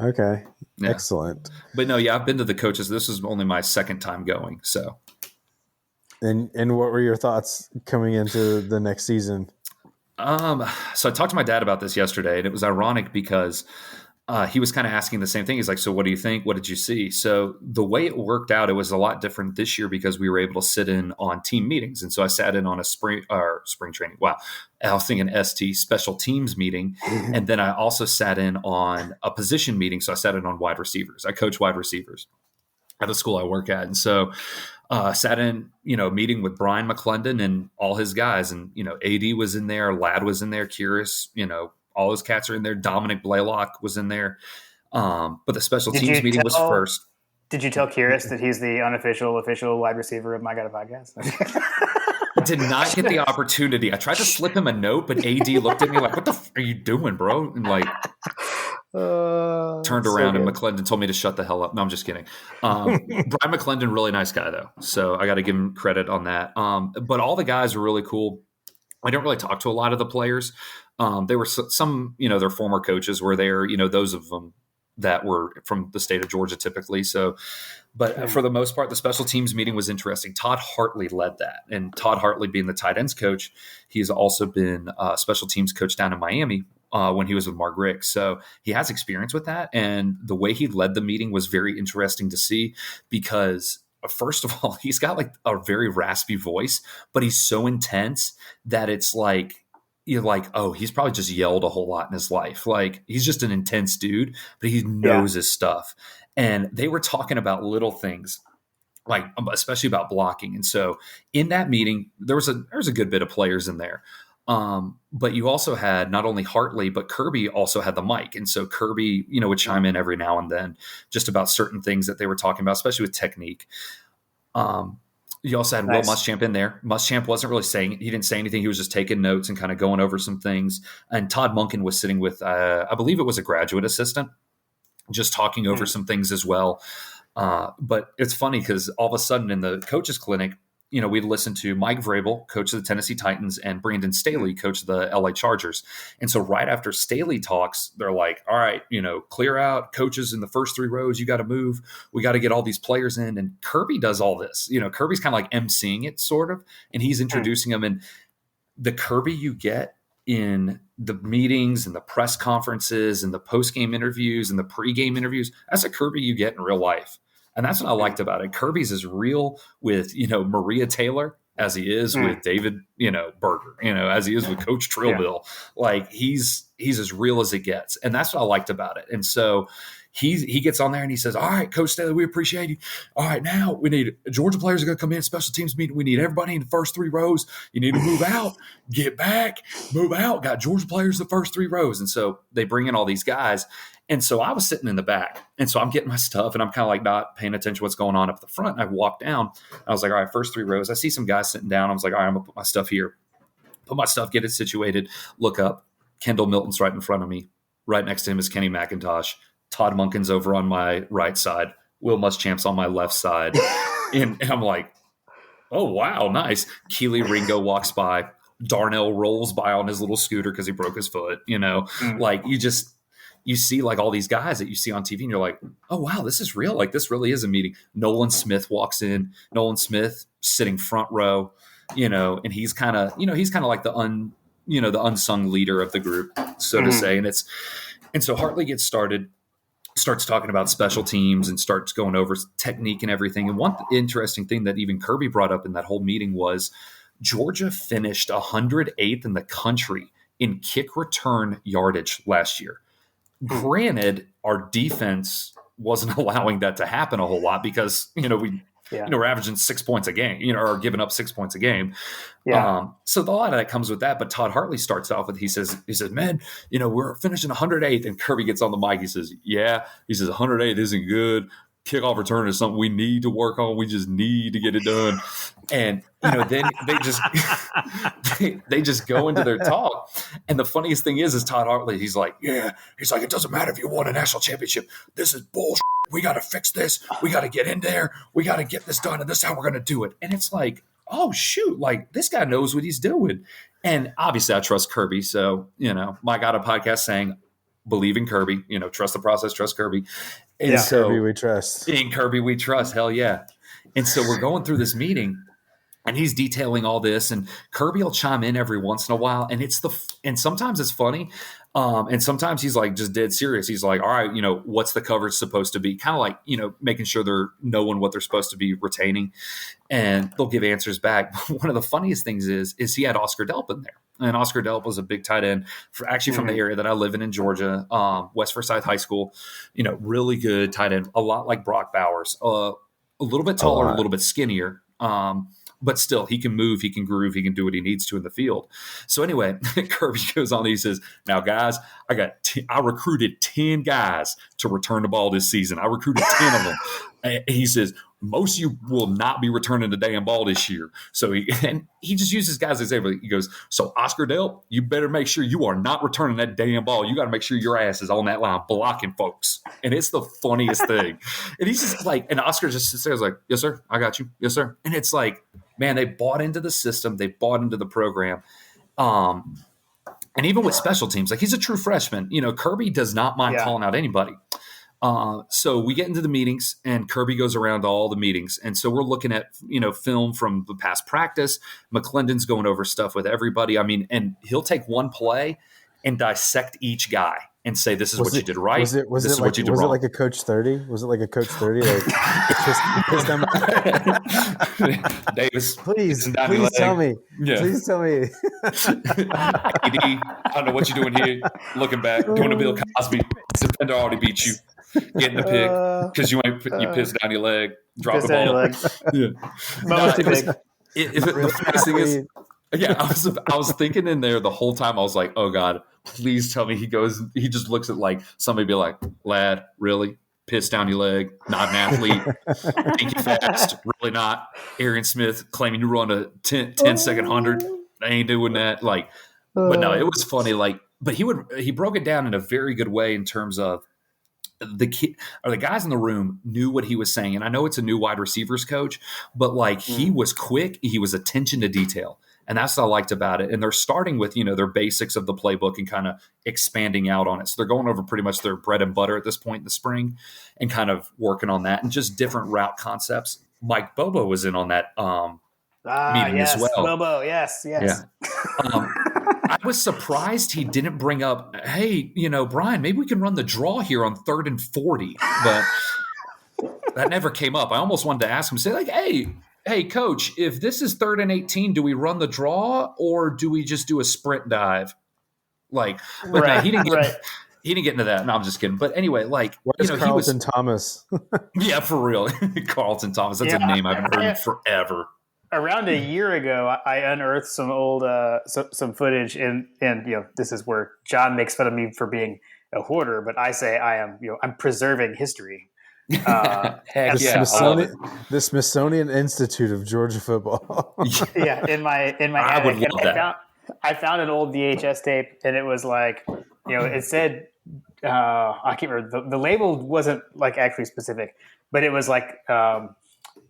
A: Okay. Yeah. Excellent.
B: But no, yeah, I've been to the coaches. This is only my second time going. So.
A: And what were your thoughts coming into the next season?
B: So I talked to my dad about this yesterday, and it was ironic because he was kind of asking the same thing. He's like, so what do you think? What did you see? So the way it worked out, it was a lot different this year because we were able to sit in on team meetings. And so I sat in on a spring training. Wow. I was thinking ST special teams meeting. Mm-hmm. And then I also sat in on a position meeting. So I sat in on wide receivers. I coach wide receivers at the school I work at. And so sat in, meeting with Brian McClendon and all his guys. And, AD was in there, Ladd was in there, Curious, all his cats are in there. Dominic Blaylock was in there. But the special teams meeting was first.
C: Did you tell Curious that he's the official wide receiver of My God Podcast?
B: I did not get the opportunity. I tried to slip him a note, but AD looked at me like, what the f are you doing, bro? And like, turned around and McClendon told me to shut the hell up. No, I'm just kidding. Brian McClendon, really nice guy though. So I got to give him credit on that. But all the guys were really cool. I don't really talk to a lot of the players. There were some, their former coaches were there, those of them that were from the state of Georgia typically. So, but for the most part, the special teams meeting was interesting. Todd Hartley led that. And Todd Hartley being the tight ends coach, he's also been a special teams coach down in Miami when he was with Mark Rick. So he has experience with that. And the way he led the meeting was very interesting to see because first of all, he's got like a very raspy voice, but he's so intense that it's like, you're like, oh, he's probably just yelled a whole lot in his life. Like he's just an intense dude, but he knows his stuff. And they were talking about little things, like especially about blocking. And so in that meeting, there was a good bit of players in there. But you also had not only Hartley, but Kirby also had the mic. And so Kirby, would chime in every now and then just about certain things that they were talking about, especially with technique. You also had Will Muschamp in there. Muschamp wasn't really saying, he didn't say anything. He was just taking notes and kind of going over some things. And Todd Monken was sitting with, I believe it was a graduate assistant, just talking over some things as well. But it's funny because all of a sudden in the coaches clinic, we'd listen to Mike Vrabel, coach of the Tennessee Titans, and Brandon Staley, coach of the LA Chargers. And so right after Staley talks, they're like, all right, clear out coaches in the first three rows. You got to move. We got to get all these players in. And Kirby does all this. Kirby's kind of like emceeing it sort of, and he's introducing them. And the Kirby you get in the meetings and the press conferences and the post-game interviews and the pre-game interviews, that's a Kirby you get in real life. And that's what I liked about it. Kirby's as real with, Maria Taylor as he is with David, Berger, as he is with Coach Trill Bill. Like he's as real as it gets. And that's what I liked about it. And so he gets on there and he says, all right, Coach Staley, we appreciate you. All right, now we need Georgia players are going to come in, special teams meeting. We need everybody in the first three rows. You need to move out, get back, move out. Got Georgia players in the first three rows. And so they bring in all these guys. And so I was sitting in the back. And so I'm getting my stuff and I'm kind of like not paying attention to what's going on up the front. And I walked down. I was like, all right, first three rows. I see some guys sitting down. I was like, all right, I'm going to put my stuff here. put my stuff, get it situated, look up. Kendall Milton's right in front of me. Right next to him is Kenny McIntosh. Todd Monken's over on my right side. Will Muschamp's on my left side. and I'm like, oh, wow, nice. Keely Ringo walks by. Darnell rolls by on his little scooter because he broke his foot. Like you see like all these guys that you see on TV and you're like, oh, wow, this is real. Like this really is a meeting. Nolan Smith walks in. Nolan Smith sitting front row, and he's kind of like the unsung leader of the group, so to say. And so Hartley gets started, starts talking about special teams and starts going over technique and everything. And one interesting thing that even Kirby brought up in that whole meeting was Georgia finished 108th in the country in kick return yardage last year. Granted, our defense wasn't allowing that to happen a whole lot because, we're averaging 6 points a game, or giving up 6 points a game.
C: Yeah.
B: So a lot of that comes with that. But Todd Hartley starts off with, he says, man, we're finishing 108th. And Kirby gets on the mic. He says, 108th isn't good. Kickoff return is something we need to work on. We just need to get it done. And, then they just go into their talk. And the funniest thing is Todd Hartley, he's like, it doesn't matter if you won a national championship. This is bullshit. We got to fix this. We got to get in there. We got to get this done. And this is how we're going to do it. And it's like, oh, shoot, like this guy knows what he's doing. And obviously I trust Kirby. So, my God, a podcast saying, believe in Kirby, trust the process, trust Kirby. And so,
A: Kirby we trust.
B: In Kirby we trust. Hell yeah. And so we're going through this meeting and he's detailing all this, and Kirby will chime in every once in a while. And and sometimes it's funny. And sometimes he's like just dead serious. He's like, all right, what's the coverage supposed to be? Kind of like, making sure they're knowing what they're supposed to be retaining, and they'll give answers back. But one of the funniest things is he had Oscar Delp in there. And Oscar Delp was a big tight end from the area that I live in Georgia, West Forsyth High School, really good tight end, a lot like Brock Bowers, a little bit taller, a little bit skinnier. But still, he can move, he can groove, he can do what he needs to in the field. So anyway, Kirby goes on. He says, now, guys, I recruited 10 guys to return the ball this season. I recruited 10 of them. And he says, most of you will not be returning the damn ball this year. So he just uses guys as example. He goes, so Oscar Delp, you better make sure you are not returning that damn ball. You got to make sure your ass is on that line blocking folks. And it's the funniest thing. And he's just like, and Oscar just sits there like, yes, sir, I got you. Yes, sir. And it's like, man, they bought into the system. They bought into the program. And even with special teams, like he's a true freshman. Kirby does not mind calling out anybody. So we get into the meetings and Kirby goes around to all the meetings. And so we're looking at, film from the past practice. McClendon's going over stuff with everybody. I mean, and he'll take one play and dissect each guy and say, this is what you did right.
A: Was it like a Coach 30? Was it like a Coach 30? Like, pissed on
B: Davis,
A: please tell me.
B: Yeah.
A: Please tell me.
B: AD, I don't know what you're doing here. Looking back, doing a Bill Cosby. Defender already beat you. Getting the pick because you pissed down your leg, drop the ball. The funniest thing is, I was thinking in there the whole time. I was like, oh God, please tell me he just looks at like somebody be like, lad, really? Piss down your leg, not an athlete, think you fast, really not. Arian Smith claiming you run a 10-second 100. I ain't doing that. Like, but no, it was funny. Like, but he broke it down in a very good way in terms of the guys in the room knew what he was saying. And I know it's a new wide receivers coach, but like he was quick. He was attention to detail. And that's what I liked about it. And they're starting with, their basics of the playbook and kind of expanding out on it. So they're going over pretty much their bread and butter at this point in the spring and kind of working on that and just different route concepts. Mike Bobo was in on that meeting as well.
C: Bobo, yes.
B: Yeah. I was surprised he didn't bring up, hey, Brian, maybe we can run the draw here on 3rd and 40. But that never came up. I almost wanted to ask him, say like, hey, coach, if this is 3rd and 18, do we run the draw or do we just do a sprint dive? Like, but
C: right,
B: no, he didn't get into that. No, I'm just kidding. But anyway, like,
A: where's Carlton Thomas?
B: Yeah, for real. Carlton Thomas. That's a name I haven't heard in forever.
C: Around a year ago, I unearthed some old some footage, and this is where John makes fun of me for being a hoarder, but I say I'm preserving history.
A: The Smithsonian Institute of Georgia football.
C: Yeah, in my
B: I would love that.
C: I found an old VHS tape, and it was like, it said, I can't remember, the label wasn't like actually specific, but it was like,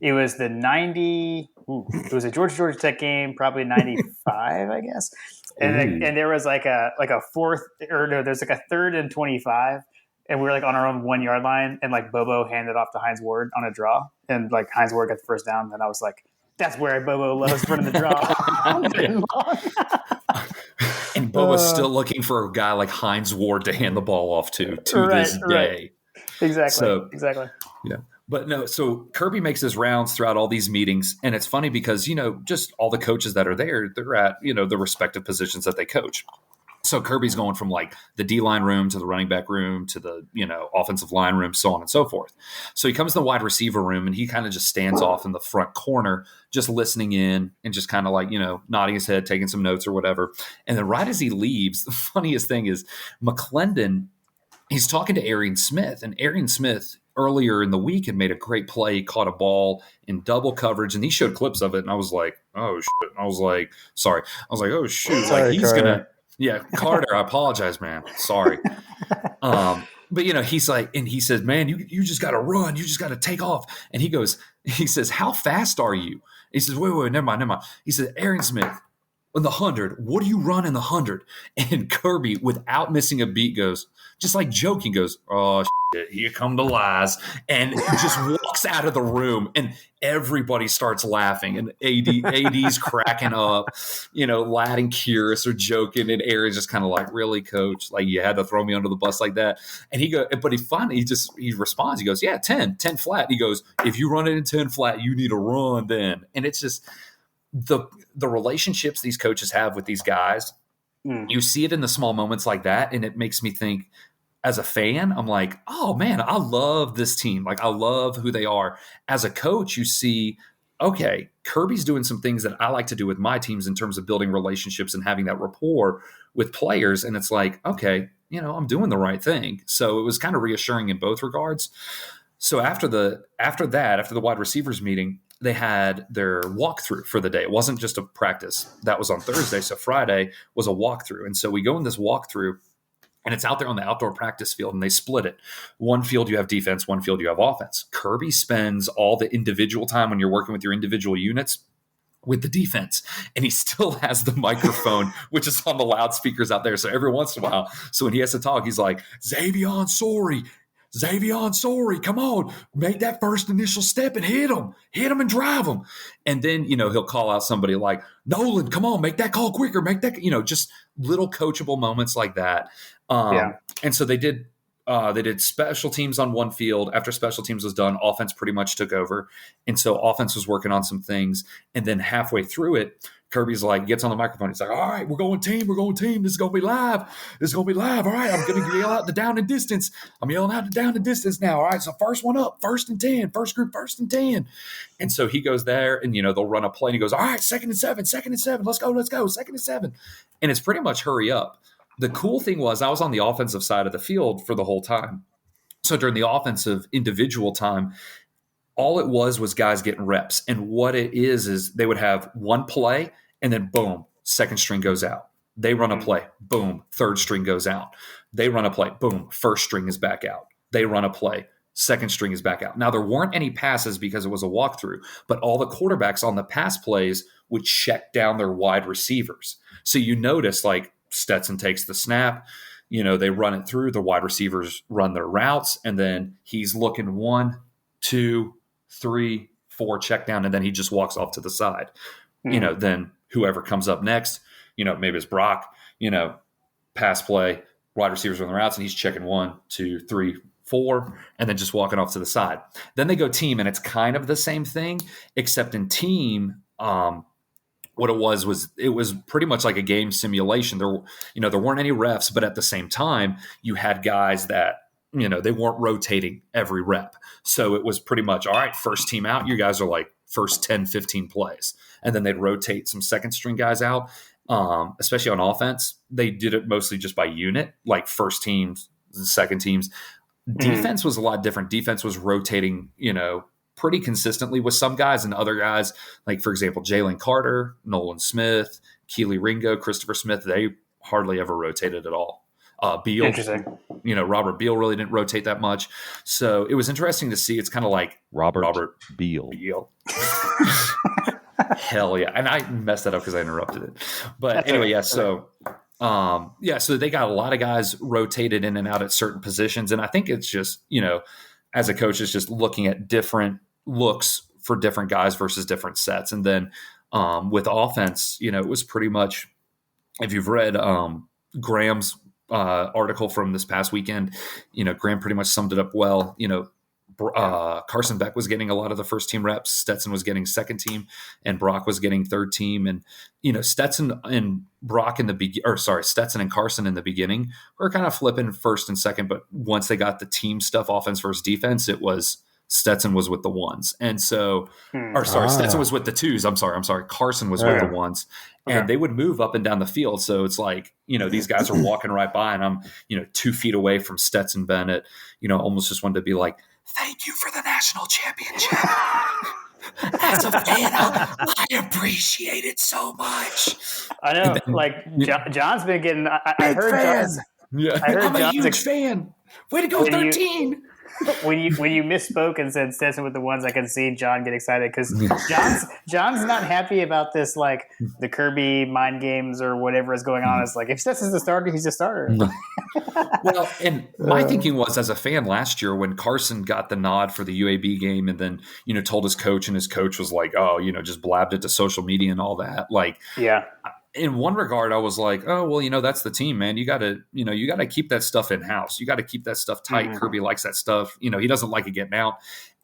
C: it was the 90. It was a Georgia Tech game, probably 95, I guess. And there was like a fourth, or no, there's like a 3rd and 25, and we were like on our own 1 yard line, and like Bobo handed off to Hines Ward on a draw, and like Hines Ward got the first down, and I was like, that's where Bobo loves running the draw.
B: And Bobo's still looking for a guy like Hines Ward to hand the ball off to this day.
C: Exactly.
B: Yeah. But no, so Kirby makes his rounds throughout all these meetings. And it's funny because, just all the coaches that are there, they're at, the respective positions that they coach. So Kirby's going from like the D-line room to the running back room to the, offensive line room, so on and so forth. So he comes to the wide receiver room and he kind of just stands off in the front corner, just listening in and just kind of like, nodding his head, taking some notes or whatever. And then right as he leaves, the funniest thing is McClendon, he's talking to Arian Smith, and Arian Smith earlier in the week had made a great play, caught a ball in double coverage, and he showed clips of it. And I was like, oh, shit. I was like, oh, shoot.
A: Sorry,
B: like he's
A: Carter.
B: going to. Yeah, Carter, I apologize, man. Sorry. But, he's like, and he says, man, you just got to run. You just got to take off. And he says, how fast are you? He says, wait, never mind. He said, Arian Smith, in the 100, what do you run in the 100? And Kirby, without missing a beat, goes, just like joking, goes, oh, shit, here come the lies, and just walks out of the room, and everybody starts laughing, and AD's cracking up, Ladd and Curious are joking, and Aaron's just kind of like, really, coach? Like, you had to throw me under the bus like that? And he responds, he goes, yeah, 10 flat. He goes, if you run it in 10 flat, you need to run then. And it's just the relationships these coaches have with these guys. You see it in the small moments like that, and it makes me think, as a fan, I'm like, oh man, I love this team. Like, I love who they are. As a coach, you see, okay, Kirby's doing some things that I like to do with my teams in terms of building relationships and having that rapport with players. And it's like, okay, I'm doing the right thing. So it was kind of reassuring in both regards. So after the wide receivers meeting, they had their walkthrough for the day. It wasn't just a practice. That was on Thursday. So Friday was a walkthrough. And so we go in this walkthrough, and it's out there on the outdoor practice field, and they split it. One field you have defense, one field you have offense. Kirby spends all the individual time when you're working with your individual units with the defense, and he still has the microphone, which is on the loudspeakers out there. So every once in a while, so when he has to talk, he's like, Xavion, sorry, come on, make that first initial step and hit him and drive him. And then, he'll call out somebody like, Nolan, come on, make that call quicker, make that, just little coachable moments like that. And so they did special teams on one field. After special teams was done, offense pretty much took over. And so offense was working on some things. And then halfway through it, Kirby's like, gets on the microphone. He's like, all right, we're going team. This is going to be live. All right, I'm going to yell out the down and distance. I'm yelling out the down and distance now. All right, so first one up, 1st and 10, first group, 1st and 10. And so he goes there, and, they'll run a play, and he goes, all right, 2nd and 7, let's go, 2nd and 7. And it's pretty much hurry up. The cool thing was I was on the offensive side of the field for the whole time. So during the offensive individual time, all it was guys getting reps. And what it is they would have one play, and then boom, second string goes out. They run a play, boom, third string goes out. They run a play, boom, first string is back out. They run a play, second string is back out. Now, there weren't any passes because it was a walkthrough, but all the quarterbacks on the pass plays would check down their wide receivers. So you notice, like, Stetson takes the snap, they run it through, the wide receivers run their routes, and then he's looking 1, 2, 3, 4, check down, and then he just walks off to the side. Then whoever comes up next, maybe it's Brock, pass play, wide receivers run the routes, and he's checking 1, 2, 3, 4, and then just walking off to the side. Then they go team, and it's kind of the same thing, except in team, what it was pretty much like a game simulation. There weren't any refs, but at the same time, you had guys that, they weren't rotating every rep. So it was pretty much, all right, first team out, you guys are like first 10, 15 plays. And then they'd rotate some second string guys out, especially on offense. They did it mostly just by unit, like first teams, second teams. Defense was a lot different. Defense was rotating, pretty consistently with some guys, and other guys, like, for example, Jalen Carter, Nolan Smith, Keely Ringo, Christopher Smith, they hardly ever rotated at all. Beal,
C: Interesting.
B: Robert Beal really didn't rotate that much. So it was interesting to see. It's kind of like
E: Robert Beal.
B: Hell yeah. And I messed that up because I interrupted it. But anyway, yeah. So, so they got a lot of guys rotated in and out at certain positions. And I think it's just, as a coach, it's just looking at different looks for different guys versus different sets. And then with offense, it was pretty much, if you've read Graham's article from this past weekend, Graham pretty much summed it up well. Carson Beck was getting a lot of the first team reps. Stetson was getting second team, and Brock was getting third team. And Stetson and Stetson and Carson in the beginning were kind of flipping first and second. But once they got the team stuff, offense versus defense, it was Stetson was with the ones, and so Stetson was with the twos. I'm sorry. Carson was with the ones, and they would move up and down the field. So it's like, these guys are walking right by, and I'm 2 feet away from Stetson Bennett. Almost just wanted to be like, thank you for the national championship. As a fan, I appreciate it so much.
C: I know, John's been getting. I heard John's.
B: Yeah, I'm a huge fan. Way to go, 13.
C: When you misspoke and said Stetson with the ones, I can see John get excited because John's not happy about this, like the Kirby mind games or whatever is going on. It's like, if Stetson's the starter, he's the starter.
B: Well, and my thinking was, as a fan last year when Carson got the nod for the UAB game and then told his coach, and his coach was like, just blabbed it to social media and all that. Like, yeah. In one regard, I was like, oh, well, that's the team, man. You got to keep that stuff in house. You got to keep that stuff tight. Mm-hmm. Kirby likes that stuff. He doesn't like it getting out.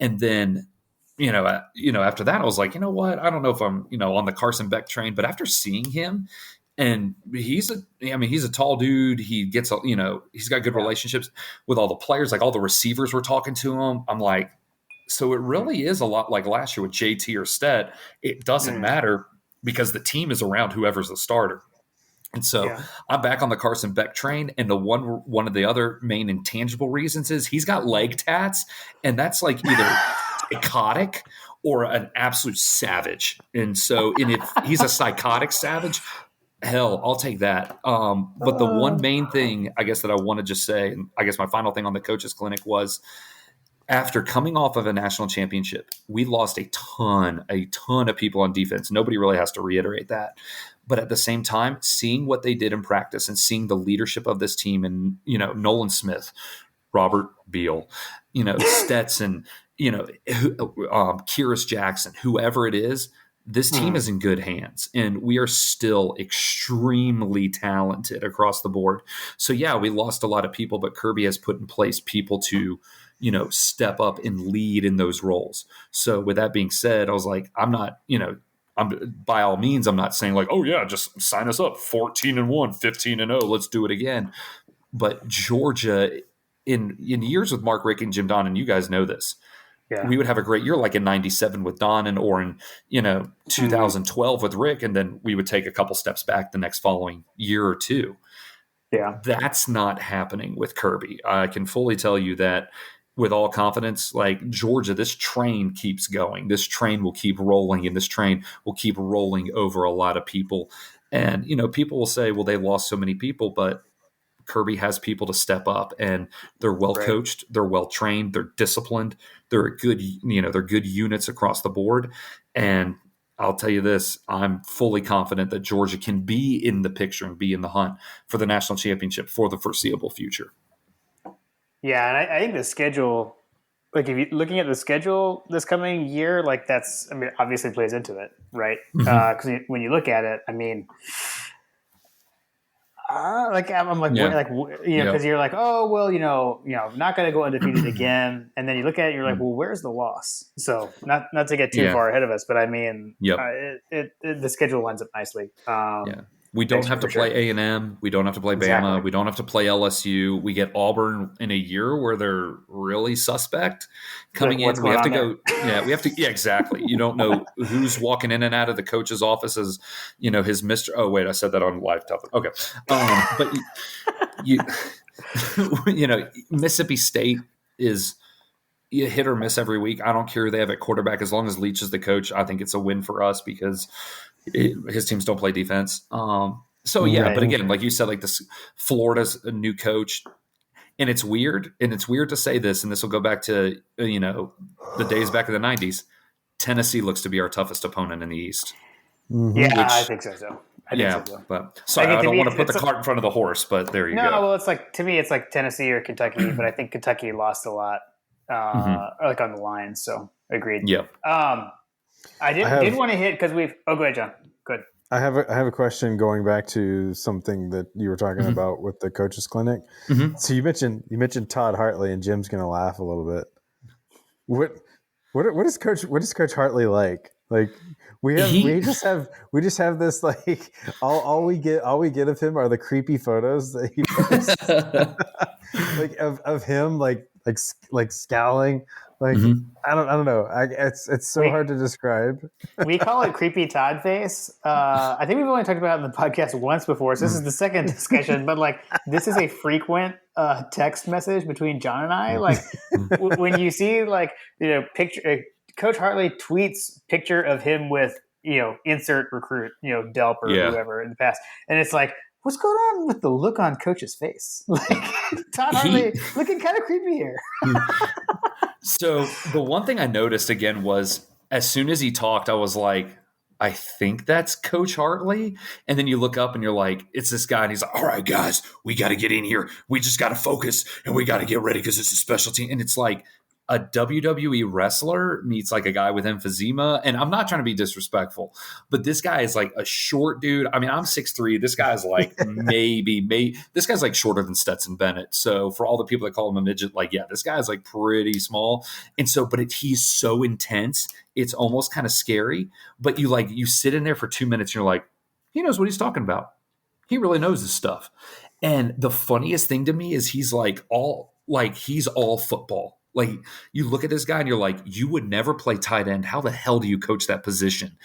B: And then, after that, I was like, you know what? I don't know if I'm, on the Carson Beck train, but after seeing him, and he's a tall dude. He gets, he's got good relationships with all the players, like all the receivers were talking to him. I'm like, so it really is a lot like last year with JT or Stet. It doesn't matter, because the team is around whoever's the starter. And so I'm back on the Carson Beck train. And the one of the other main intangible reasons is he's got leg tats, and that's like either psychotic or an absolute savage. And so, if he's a psychotic savage, hell, I'll take that. But the one main thing, I guess, that I want to just say, and I guess my final thing on the Coaches Clinic was, after coming off of a national championship, we lost a ton of people on defense. Nobody really has to reiterate that. But at the same time, seeing what they did in practice and seeing the leadership of this team, and, Nolan Smith, Robert Beal, Stetson, Kyrus Jackson, whoever it is, this team is in good hands, and we are still extremely talented across the board. So yeah, we lost a lot of people, but Kirby has put in place people to, step up and lead in those roles. So with that being said, I was like, I'm not, by all means, I'm not saying like, oh yeah, just sign us up 14-1, 15-0, let's do it again. But Georgia, in years with Mark Rick and Jim Donnan, you guys know this. Yeah. We would have a great year like in 97 with Donnan, or in 2012 with Rick, and then we would take a couple steps back the next following year or two. Yeah, that's not happening with Kirby. I can fully tell you that with all confidence. Like, Georgia, this train keeps going. This train will keep rolling, and this train will keep rolling over a lot of people. And people will say, well, they lost so many people, but Kirby has people to step up, and they're well coached, they're well trained, they're disciplined, they're good units across the board. And I'll tell you this, I'm fully confident that Georgia can be in the picture and be in the hunt for the national championship for the foreseeable future.
C: Yeah, and I think the schedule, like if you're looking at the schedule this coming year, like obviously plays into it, right? Because when you look at it, I'm like, because you're like, oh, well, not going to go undefeated again. And then you look at it, you're like, well, where's the loss? So not to get too far ahead of us, but the schedule lines up nicely.
B: We don't have to play A&M. We don't have to play Bama. Exactly. We don't have to play LSU. We get Auburn in a year where they're really suspect coming in. We have to go. Yeah, we have to. Yeah, exactly. You don't know who's walking in and out of the coach's office as, his Mr. Oh, wait, I said that on live topic. Okay. But you Mississippi State is you hit or miss every week. I don't care who they have at quarterback. As long as Leach is the coach, I think it's a win for us because his teams don't play defense. So yeah,
A: Right.
B: but again, like you said, like this, Florida's a new coach, and it's weird to say this, and this will go back to the days back in the 90s. Tennessee looks to be our toughest opponent in the East.
C: Yeah, I think so. I think so.
B: But sorry, I don't want to put the cart in front of the horse, but there you go.
C: No, well, it's like, to me, it's like Tennessee or Kentucky, but I think Kentucky lost a lot, like on the line. So agreed.
B: Yeah.
C: I did want to hit because we've. Oh, go ahead, John. Good.
A: I have a question going back to something that you were talking about with the Coaches Clinic. So you mentioned Todd Hartley, and Jim's going to laugh a little bit. What is Coach Hartley like? Like we just have this, like all we get of him are the creepy photos that he posts, like of him like scowling. Like I don't know. It's so hard to describe.
C: We call it creepy Todd face. I think we've only talked about it in the podcast once before, so this is the second discussion. But like, this is a frequent text message between John and I. Like when you see picture, Coach Hartley tweets picture of him with insert recruit, Delp or whoever in the past, and it's like, what's going on with the look on Coach's face? Like Todd Hartley looking kind of creepy here.
B: So the one thing I noticed again was as soon as he talked, I was like, I think that's Coach Hartley. And then you look up and you're like, it's this guy. And he's like, all right, guys, we got to get in here. We just got to focus and we got to get ready because it's a special team. And it's like a WWE wrestler meets like a guy with emphysema. And I'm not trying to be disrespectful, but this guy is like a short dude. I mean, I'm 6'3". This guy's like this guy's like shorter than Stetson Bennett. So for all the people that call him a midget, like, yeah, this guy's like pretty small. And so, but he's so intense. It's almost kind of scary, but you sit in there for 2 minutes and you're like, he knows what he's talking about. He really knows this stuff. And the funniest thing to me is he's all football. Like you look at this guy and you're like, you would never play tight end. How the hell do you coach that position?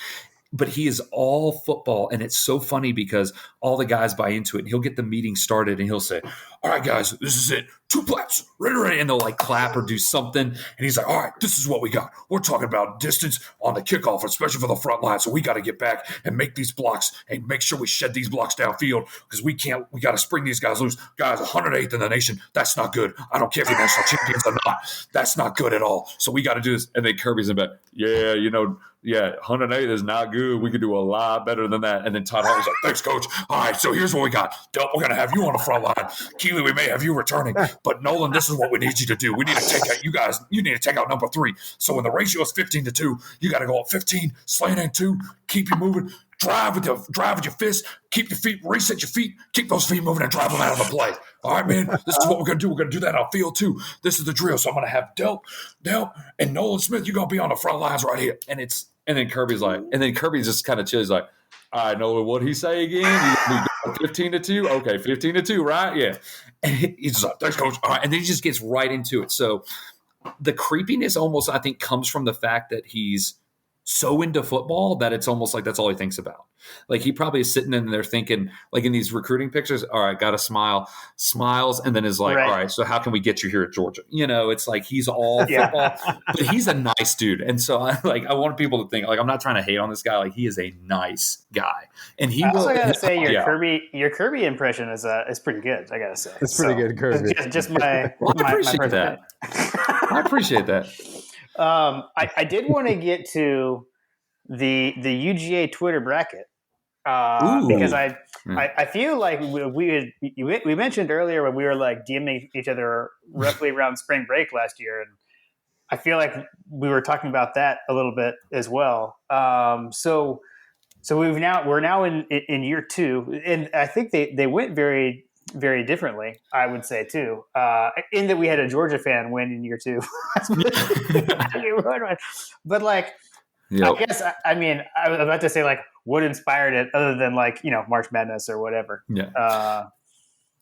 B: But he is all football. And it's so funny because all the guys buy into it and he'll get the meeting started and he'll say, all right, guys, this is it. 2 plaps, ready. And they'll like clap or do something. And he's like, all right, this is what we got. We're talking about distance on the kickoff, especially for the front line. So we got to get back and make these blocks and make sure we shed these blocks downfield because we got to spring these guys loose. Guys, 108th in the nation. That's not good. I don't care if you're national champions or not. That's not good at all. So we got to do this. And then Kirby's in back. Yeah, 108 is not good. We could do a lot better than that. And then Todd Hartley's like, thanks, coach. All right, so here's what we got. Delp, we're going to have you on the front line. Keely, we may have you returning. But Nolan, this is what we need you to do. We need to take out you guys. You need to take out number 3. So when the ratio is 15-2, you got to go up 15, slant in 2, keep you moving. Drive with your fist. Keep your feet, reset your feet. Keep those feet moving and drive them out of the play. All right, man. This is what we're going to do. We're going to do that on field too. This is the drill. So I'm going to have Delp, and Nolan Smith. You're going to be on the front lines right here. And then Kirby's just kind of chill. He's like, all right, Nolan, what'd he say again? 15-2? Okay, 15-2, right? Yeah. And he's just like, thanks, coach. All right. And then he just gets right into it. So the creepiness almost, I think, comes from the fact that he's so into football that it's almost like that's all he thinks about. Like he probably is sitting in there thinking, like in these recruiting pictures, all right, got to smiles, and then is like, all right, so how can we get you here at Georgia? It's like he's all football, but he's a nice dude. And so I want people to think, like, I'm not trying to hate on this guy. Like he is a nice guy. And he
C: also got to say your Kirby impression is pretty good. I got to say.
A: It's pretty good, Kirby.
C: Just my
B: I appreciate that. I appreciate that.
C: I did want to get to the UGA Twitter bracket because I feel like we mentioned earlier when we were like DMing each other roughly around spring break last year, and I feel like we were talking about that a little bit as well. So we're now in year 2, and I think they went very, very differently, I would say too, in that we had a Georgia fan win in year 2. But like, I guess, I mean, I was about to say like what inspired it other than like, March Madness or whatever.
B: Yeah.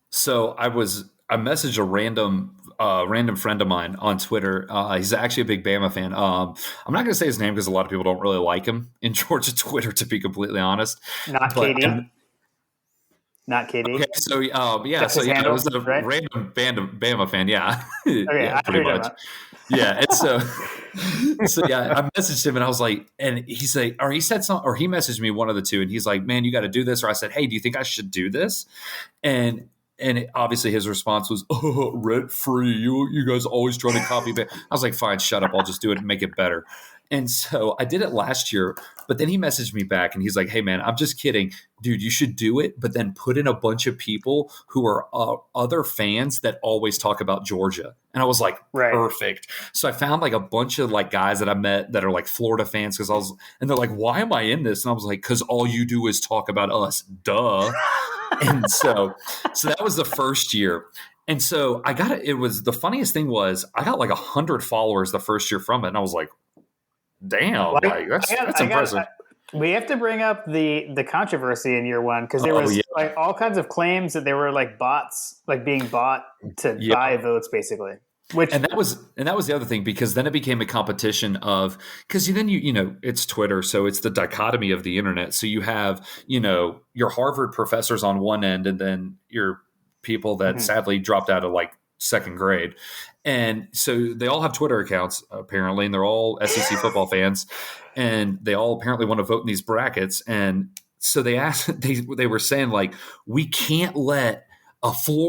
B: So I messaged a random friend of mine on Twitter. He's actually a big Bama fan. I'm not going to say his name because a lot of people don't really like him in Georgia Twitter, to be completely honest.
C: Not KD. Not KD.
B: Okay, so it was a random Bama fan. Yeah,
C: Okay,
B: yeah, pretty much. Yeah. And so yeah, I messaged him and I was like, and he said something, or he messaged me, one of the two, and he's like, man, you got to do this. Or I said, hey, do you think I should do this? And obviously his response was, oh, rent free. You guys always trying to copy me. I was like, fine, shut up. I'll just do it and make it better. And so I did it last year, but then he messaged me back and he's like, hey man, I'm just kidding. Dude, you should do it, but then put in a bunch of people who are other fans that always talk about Georgia. And I was like, perfect. So I found like a bunch of like guys that I met that are like Florida fans and they're like, why am I in this? And I was like, because all you do is talk about us. Duh. And so that was the first year. And so the funniest thing was I got like 100 followers the first year from it. And I was like, damn, that's impressive.
C: We have to bring up the controversy in year one, because there was like all kinds of claims that there were like bots, like being bought to buy votes, basically. And
B: that was the other thing, because then it became a competition of, because then it's Twitter, so it's the dichotomy of the internet. So you have your Harvard professors on one end, and then your people that sadly dropped out of like second grade. And so they all have Twitter accounts apparently, and they're all SEC football fans, and they all apparently want to vote in these brackets. And so they were saying like, we can't let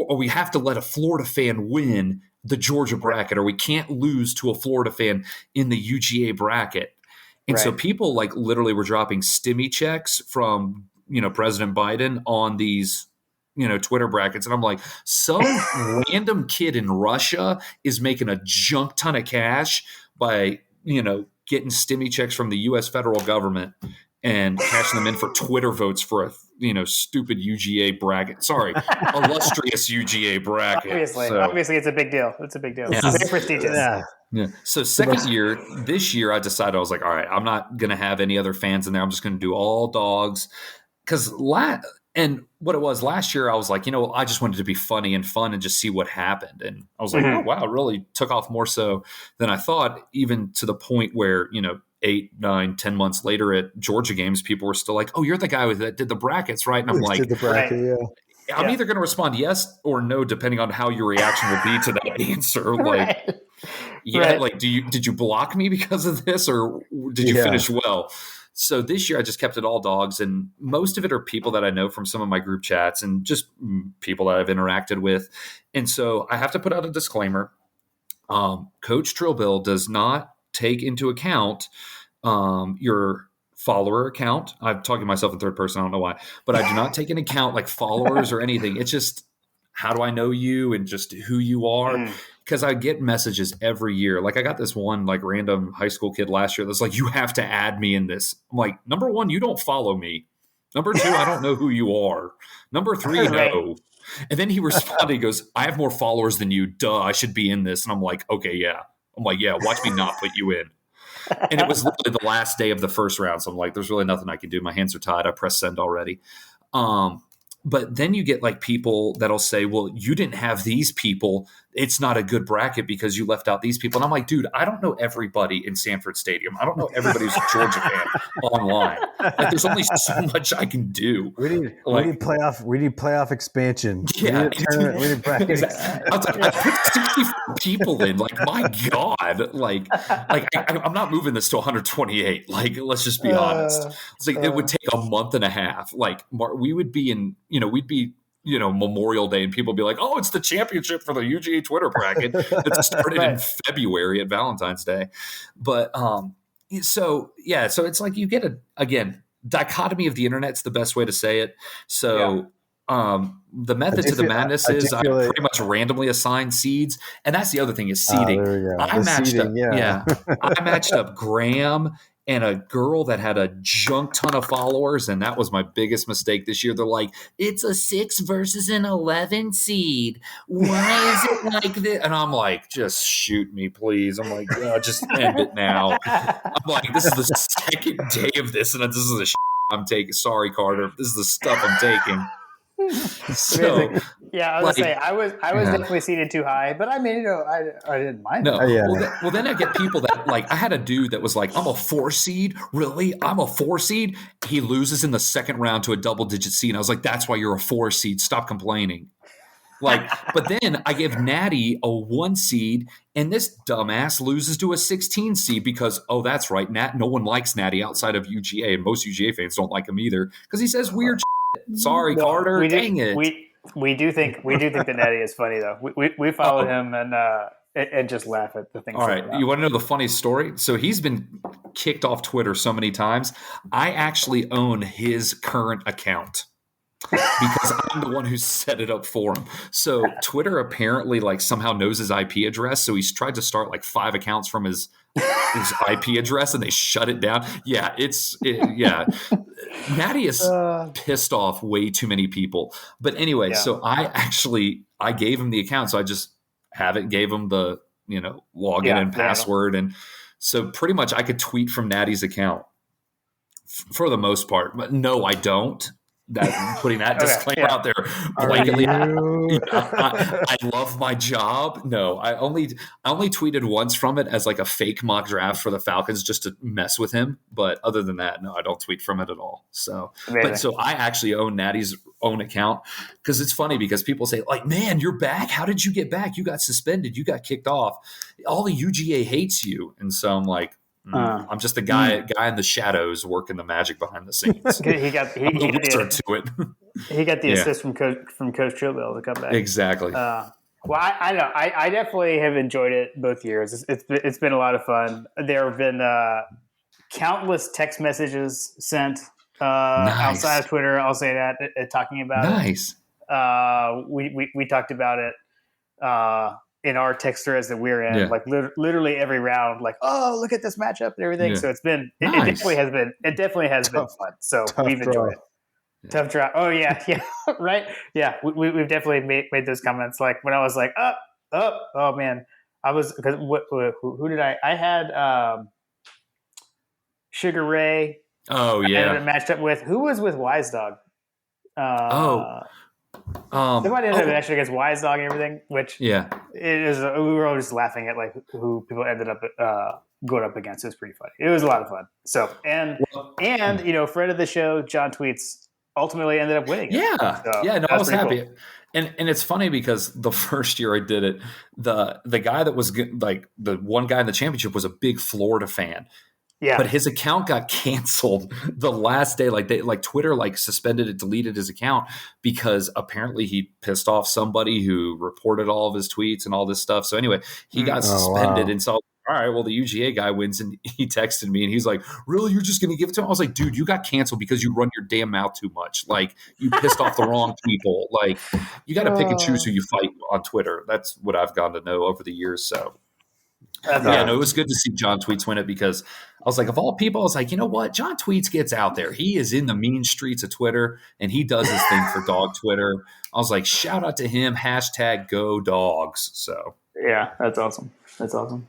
B: we have to let a Florida fan win the Georgia bracket, or we can't lose to a Florida fan in the UGA bracket. And so people like literally were dropping stimmy checks from President Biden on these Twitter brackets. And I'm like, some random kid in Russia is making a junk ton of cash by, getting stimmy checks from the U.S. federal government and cashing them in for Twitter votes for a, stupid UGA bracket. Sorry, illustrious UGA bracket.
C: Obviously it's a big deal. It's a big deal.
B: Yeah.
C: It's very prestigious.
B: Yeah. So this year I decided, I was like, all right, I'm not going to have any other fans in there. I'm just going to do all dogs. And what it was last year, I was like, I just wanted to be funny and fun and just see what happened. And I was like, oh, wow, it really took off more so than I thought, even to the point where, 8, 9, 10 months later at Georgia games, people were still like, oh, you're the guy that did the brackets, right? And I'm like,
A: did the bracket,
B: I'm either going to respond yes or no, depending on how your reaction will be to that answer. Like, like, did you block me because of this, or did you finish well? So this year I just kept it all dogs, and most of it are people that I know from some of my group chats and just people that I've interacted with. And so I have to put out a disclaimer. Coach Trill does not take into account your follower account. I'm talking to myself in third person. I don't know why, but I do not take into account like followers or anything. It's just, how do I know you and just who you are? Because I get messages every year. Like I got this one like random high school kid last year that's like, you have to add me in this. I'm like, number one, you don't follow me. Number two, I don't know who you are. Number three, no. And then he responded, he goes, I have more followers than you. Duh, I should be in this. And I'm like, okay, yeah. I'm like, yeah, watch me not put you in. And it was literally the last day of the first round. So I'm like, there's really nothing I can do. My hands are tied. I pressed send already. But then you get like people that'll say, well, you didn't have these people. It's not a good bracket because you left out these people. And I'm like, dude, I don't know everybody in Sanford Stadium. I don't know everybody who's a Georgia fan online. Like, there's only so much I can God.
A: We need playoff expansion.
B: Yeah.
A: We need brackets.
B: I was like, I put 64 people in. Like, my God. Like I'm not moving this to 128. Like, let's just be honest. It's like, it would take a month and a half. Like, we would be in, we'd be, Memorial Day, and people would be like, oh, it's the championship for the UGA Twitter bracket that started in February at Valentine's Day. But so it's like you get again, dichotomy of the internet's the best way to say it. So the method to the madness is I pretty much randomly assign seeds. And that's the other thing is seeding. I matched up Graham and a girl that had a junk ton of followers, and that was my biggest mistake this year. They're like, it's a 6 versus an 11 seed. Why is it like this? And I'm like, just shoot me, please. I'm like, just end it now. I'm like, this is the second day of this, and this is the I'm taking. Sorry, Carter. This is the stuff I'm taking. So,
C: I was gonna say I was definitely seated too high, but I mean, I didn't mind.
B: No, well, then I get people that like, I had a dude that was like, I'm a 4 seed. Really? I'm a 4 seed. He loses in the second round to a double-digit seed. And I was like, that's why you're a 4 seed. Stop complaining. But then I give Natty a 1 seed, and this dumbass loses to a 16 seed because, that's right, no one likes Natty outside of UGA, and most UGA fans don't like him either because he says weird shit. Sorry, Carter. Dang it.
C: We do think that Natty is funny though. We follow him and just laugh at the things.
B: All right, you want to know the funny story? So he's been kicked off Twitter so many times. I actually own his current account because I'm the one who set it up for him. So Twitter apparently somehow knows his IP address. So he's tried to start 5 accounts from his IP address, and they shut it down. Yeah, Natty is pissed off way too many people. But anyway, so I gave him the account. So I just gave him the login and password, and so pretty much I could tweet from Natty's account for the most part. But no, I don't. Putting that disclaimer out there blanketly. I love my job. No, I only tweeted once from it as a fake mock draft for the Falcons just to mess with him. But other than that, no, I don't tweet from it at all. So, so I actually own Natty's own account because it's funny because people say man, you're back. How did you get back? You got suspended. You got kicked off. All the UGA hates you. And so I'm like, I'm just the guy in the shadows working the magic behind the scenes.
C: He got the assist from Coach Trill to come back.
B: Exactly.
C: Well, I know. I definitely have enjoyed it both years. It's been a lot of fun. There have been countless text messages sent outside of Twitter. I'll say that talking about
B: it.
C: We talked about it. In our text threads that we're in, literally every round, look at this matchup and everything. Yeah. So it's been, it definitely has been fun. So we've enjoyed it. Tough draw. Oh yeah. Right. Yeah. We've definitely made those comments. When I was oh man, I was, because who did I had, Sugar Ray.
B: Oh yeah.
C: I matched up with, who was with Wise Dog? Somebody ended up actually against Wise Dog and everything, which it is. We were all just laughing at who people ended up going up against. It was pretty funny. It was a lot of fun. So and friend of the show, John Tweets, ultimately ended up winning.
B: I was happy. Cool. And it's funny because the first year I did it, the guy that was the one guy in the championship was a big Florida fan.
C: Yeah.
B: But his account got canceled the last day. Twitter suspended it, deleted his account because apparently he pissed off somebody who reported all of his tweets and all this stuff. So anyway, he got suspended. Wow. And so, all right, well, the UGA guy wins, and he texted me and he's like, "Really, you're just going to give it to him?" I was like, "Dude, you got canceled because you run your damn mouth too much. You pissed off the wrong people. You got to pick and choose who you fight on Twitter." That's what I've gotten to know over the years. So. It was good to see John Tweets win it because I was like, of all people, I was like, you know what? John Tweets gets out there. He is in the mean streets of Twitter, and he does his thing for dog Twitter. I was like, shout out to him, #GoDogs. So
C: yeah, that's awesome. All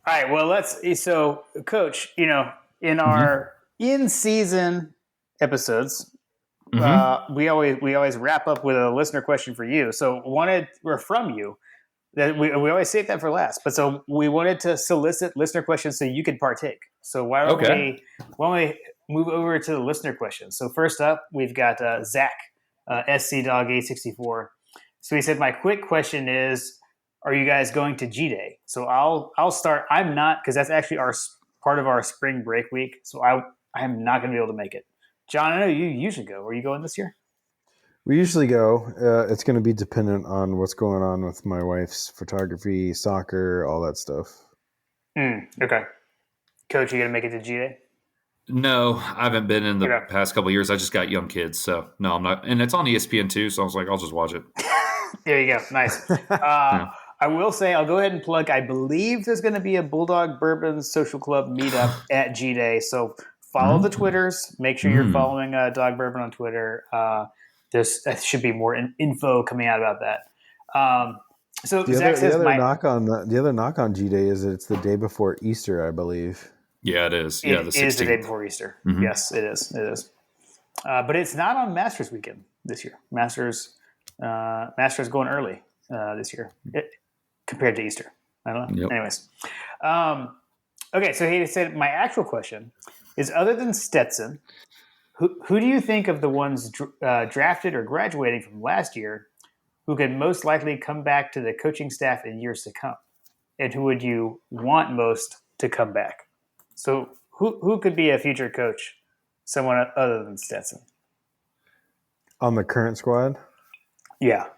C: right, well, so Coach, in our in-season episodes, we always wrap up with a listener question for you. So from you. That we always save that for last, but so we wanted to solicit listener questions so you could partake. So why don't we move over to the listener questions? So first up, we've got Zach, SC Dog 864. So he said, "My quick question is, are you guys going to G Day?" So I'll start. I'm not, because that's actually part of our spring break week. So I'm not going to be able to make it. John, I know you usually go. Are you going this year?
A: We usually go. It's going to be dependent on what's going on with my wife's photography, soccer, all that stuff.
C: Okay. Coach, you going to make it to G-Day?
B: No, I haven't been in the past couple of years. I just got young kids, so no, I'm not. And it's on ESPN too, so I was like, I'll just watch it.
C: There you go. Nice. I will say, I'll go ahead and plug, I believe there's going to be a Bulldog Bourbon Social Club meetup at G-Day, so follow the Twitters. Make sure you're following Dog Bourbon on Twitter. There should be more info coming out about that. So
A: the other knock on G-Day is that it's the day before Easter, I believe.
B: Yeah, it is.
C: The 16th. It is the day before Easter. Mm-hmm. Yes, it is. It is. But it's not on Masters weekend this year. Masters going early this year compared to Easter. I don't know. Yep. Anyways. Okay, so he said, my actual question is, other than Stetson, who do you think of the ones drafted or graduating from last year who could most likely come back to the coaching staff in years to come? And who would you want most to come back? So who could be a future coach? Someone other than Stetson.
A: On the current squad?
C: Yeah.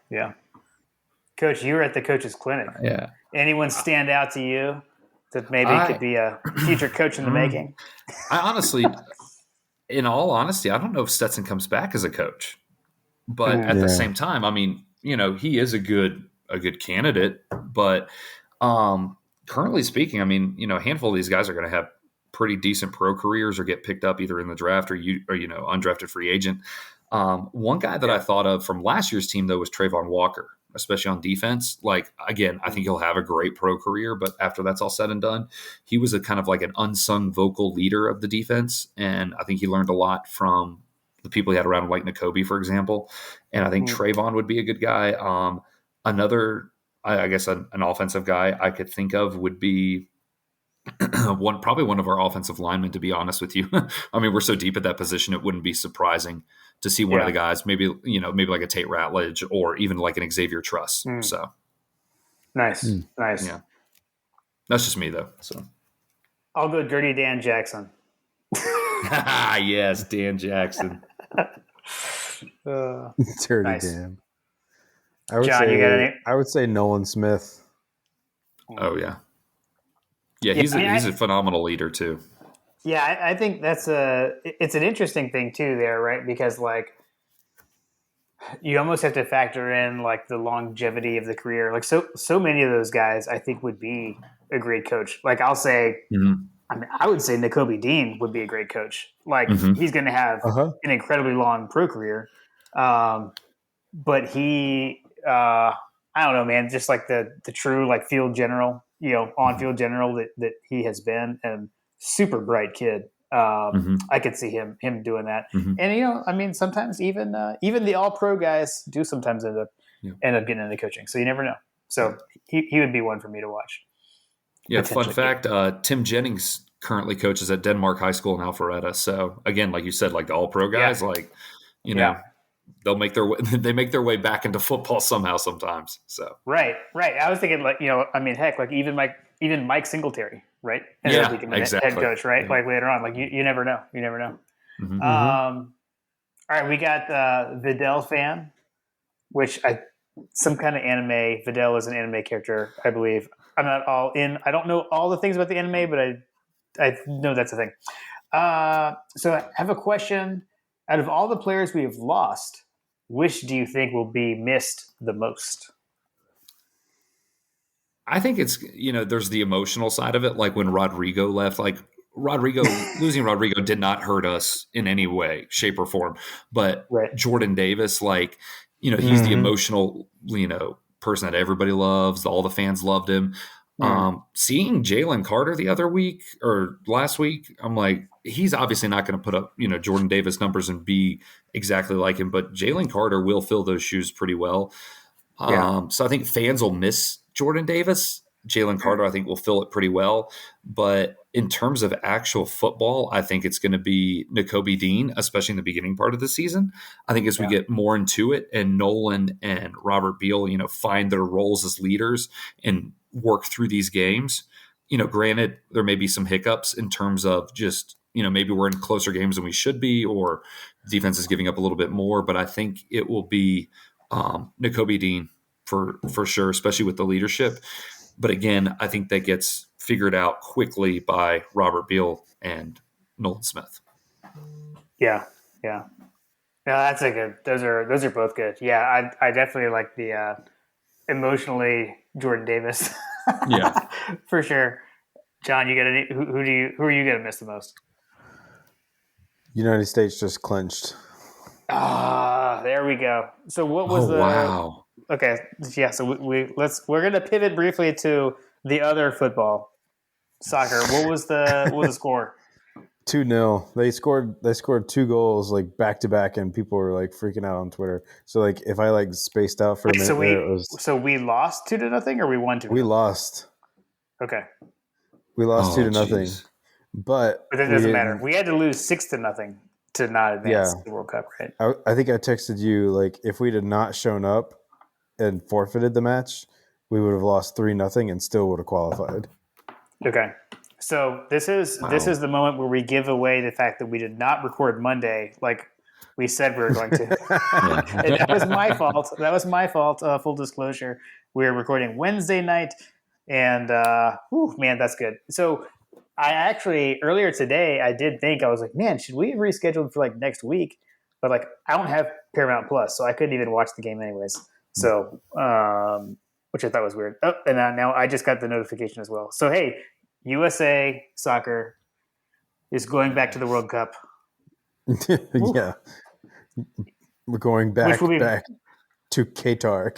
C: Coach, you were at the Coaches Clinic.
B: Yeah.
C: Anyone stand out to you that maybe could be a future coach in the making?
B: I honestly, in all honesty, I don't know if Stetson comes back as a coach. But at the same time, I mean, he is a good candidate. But currently speaking, I mean, a handful of these guys are going to have pretty decent pro careers or get picked up either in the draft or undrafted free agent. One guy that I thought of from last year's team, though, was Trayvon Walker, especially on defense. Like, again, I think he'll have a great pro career, but after that's all said and done, he was a kind of like an unsung vocal leader of the defense. And I think he learned a lot from the people he had around, like Nakobe, for example. And I think Trayvon would be a good guy. Another, I guess, an offensive guy I could think of would be probably one of our offensive linemen, to be honest with you. I mean, we're so deep at that position, it wouldn't be surprising to see one of the guys, maybe like a Tate Ratledge or even like an Xavier Truss. So
C: nice.
B: Yeah. That's just me though. So
C: I'll go Dirty Dan Jackson.
B: Yes, Dan Jackson.
A: Dirty Dan.
C: John, you got any?
A: I would say Nolan Smith.
B: Oh yeah. Yeah, he's a phenomenal leader too.
C: Yeah, I think it's an interesting thing too there, right? Because like you almost have to factor in like the longevity of the career. Like so many of those guys I think would be a great coach. Like I'll say, I mean, I would say Nakobe Dean would be a great coach. Like he's going to have an incredibly long pro career. But he, I don't know, man, just like the true like field general, on field general that he has been, and super bright kid. I could see him doing that. And, I mean, sometimes even the all pro guys do sometimes end up getting into coaching. So you never know. So he would be one for me to watch.
B: Yeah. Fun fact, Tim Jennings currently coaches at Denmark High School in Alpharetta. So again, like you said, like the all pro guys, they'll make their way back into football somehow sometimes. So
C: right. I was thinking like, I mean, heck, like even Mike Singletary, right?
B: Exactly.
C: Head coach, right? Like later on, like you never know. All right. We got Vidal fan, which some kind of anime. Vidal is an anime character, I believe. I'm not all in. I don't know all the things about the anime, but I know that's a thing. So I have a question. Out of all the players we have lost, which do you think will be missed the most?
B: I think it's, there's the emotional side of it. Like when Rodrigo left, losing Rodrigo did not hurt us in any way, shape or form. But Jordan Davis, like, he's the emotional, person that everybody loves. All the fans loved him. Seeing Jalen Carter the other week or last week, I'm like, he's obviously not going to put up, Jordan Davis numbers and be exactly like him, but Jalen Carter will fill those shoes pretty well. So I think fans will miss Jordan Davis. Jalen Carter, I think, will fill it pretty well. But in terms of actual football, I think it's going to be Nakobe Dean, especially in the beginning part of the season. I think as we get more into it and Nolan and Robert Beal, find their roles as leaders and work through these games, granted, there may be some hiccups in terms of just, maybe we're in closer games than we should be, or defense is giving up a little bit more. But I think it will be Nakobe Dean for sure, especially with the leadership. But again, I think that gets figured out quickly by Robert Beal and Nolan Smith.
C: Yeah. No, that's a good. Those are both good. Yeah, I definitely like the emotionally Jordan Davis.
B: Yeah,
C: for sure. John, you got any? Who are you gonna miss the most?
A: United States just clinched.
C: There we go. So what was the?
B: Wow.
C: Okay, yeah. So we're gonna pivot briefly to the other football, soccer. What was the score?
A: 2-0. They scored 2 goals like back to back, and people were like freaking out on Twitter. So like if I like spaced out for a minute,
C: so we lost 2-0 or we won 2-0?
A: We lost.
C: Okay.
A: We lost 2-0. But
C: that doesn't matter. We had to lose 6-0 to not advance the World Cup, right?
A: I think I texted you like if we'd have not shown up and forfeited the match, we would have lost 3-0 and still would have qualified.
C: Okay. So this is the moment where we give away the fact that we did not record Monday like we said we were going to. And that was my fault. Full disclosure. We were recording Wednesday night, and man, that's good. So I actually earlier today I did think, I was like, man, should we reschedule for like next week? But like I don't have Paramount Plus, so I couldn't even watch the game anyways. So which I thought was weird. Oh, and now I just got the notification as well. So hey, USA soccer is going back to the World Cup.
A: Yeah. We're going back to Qatar,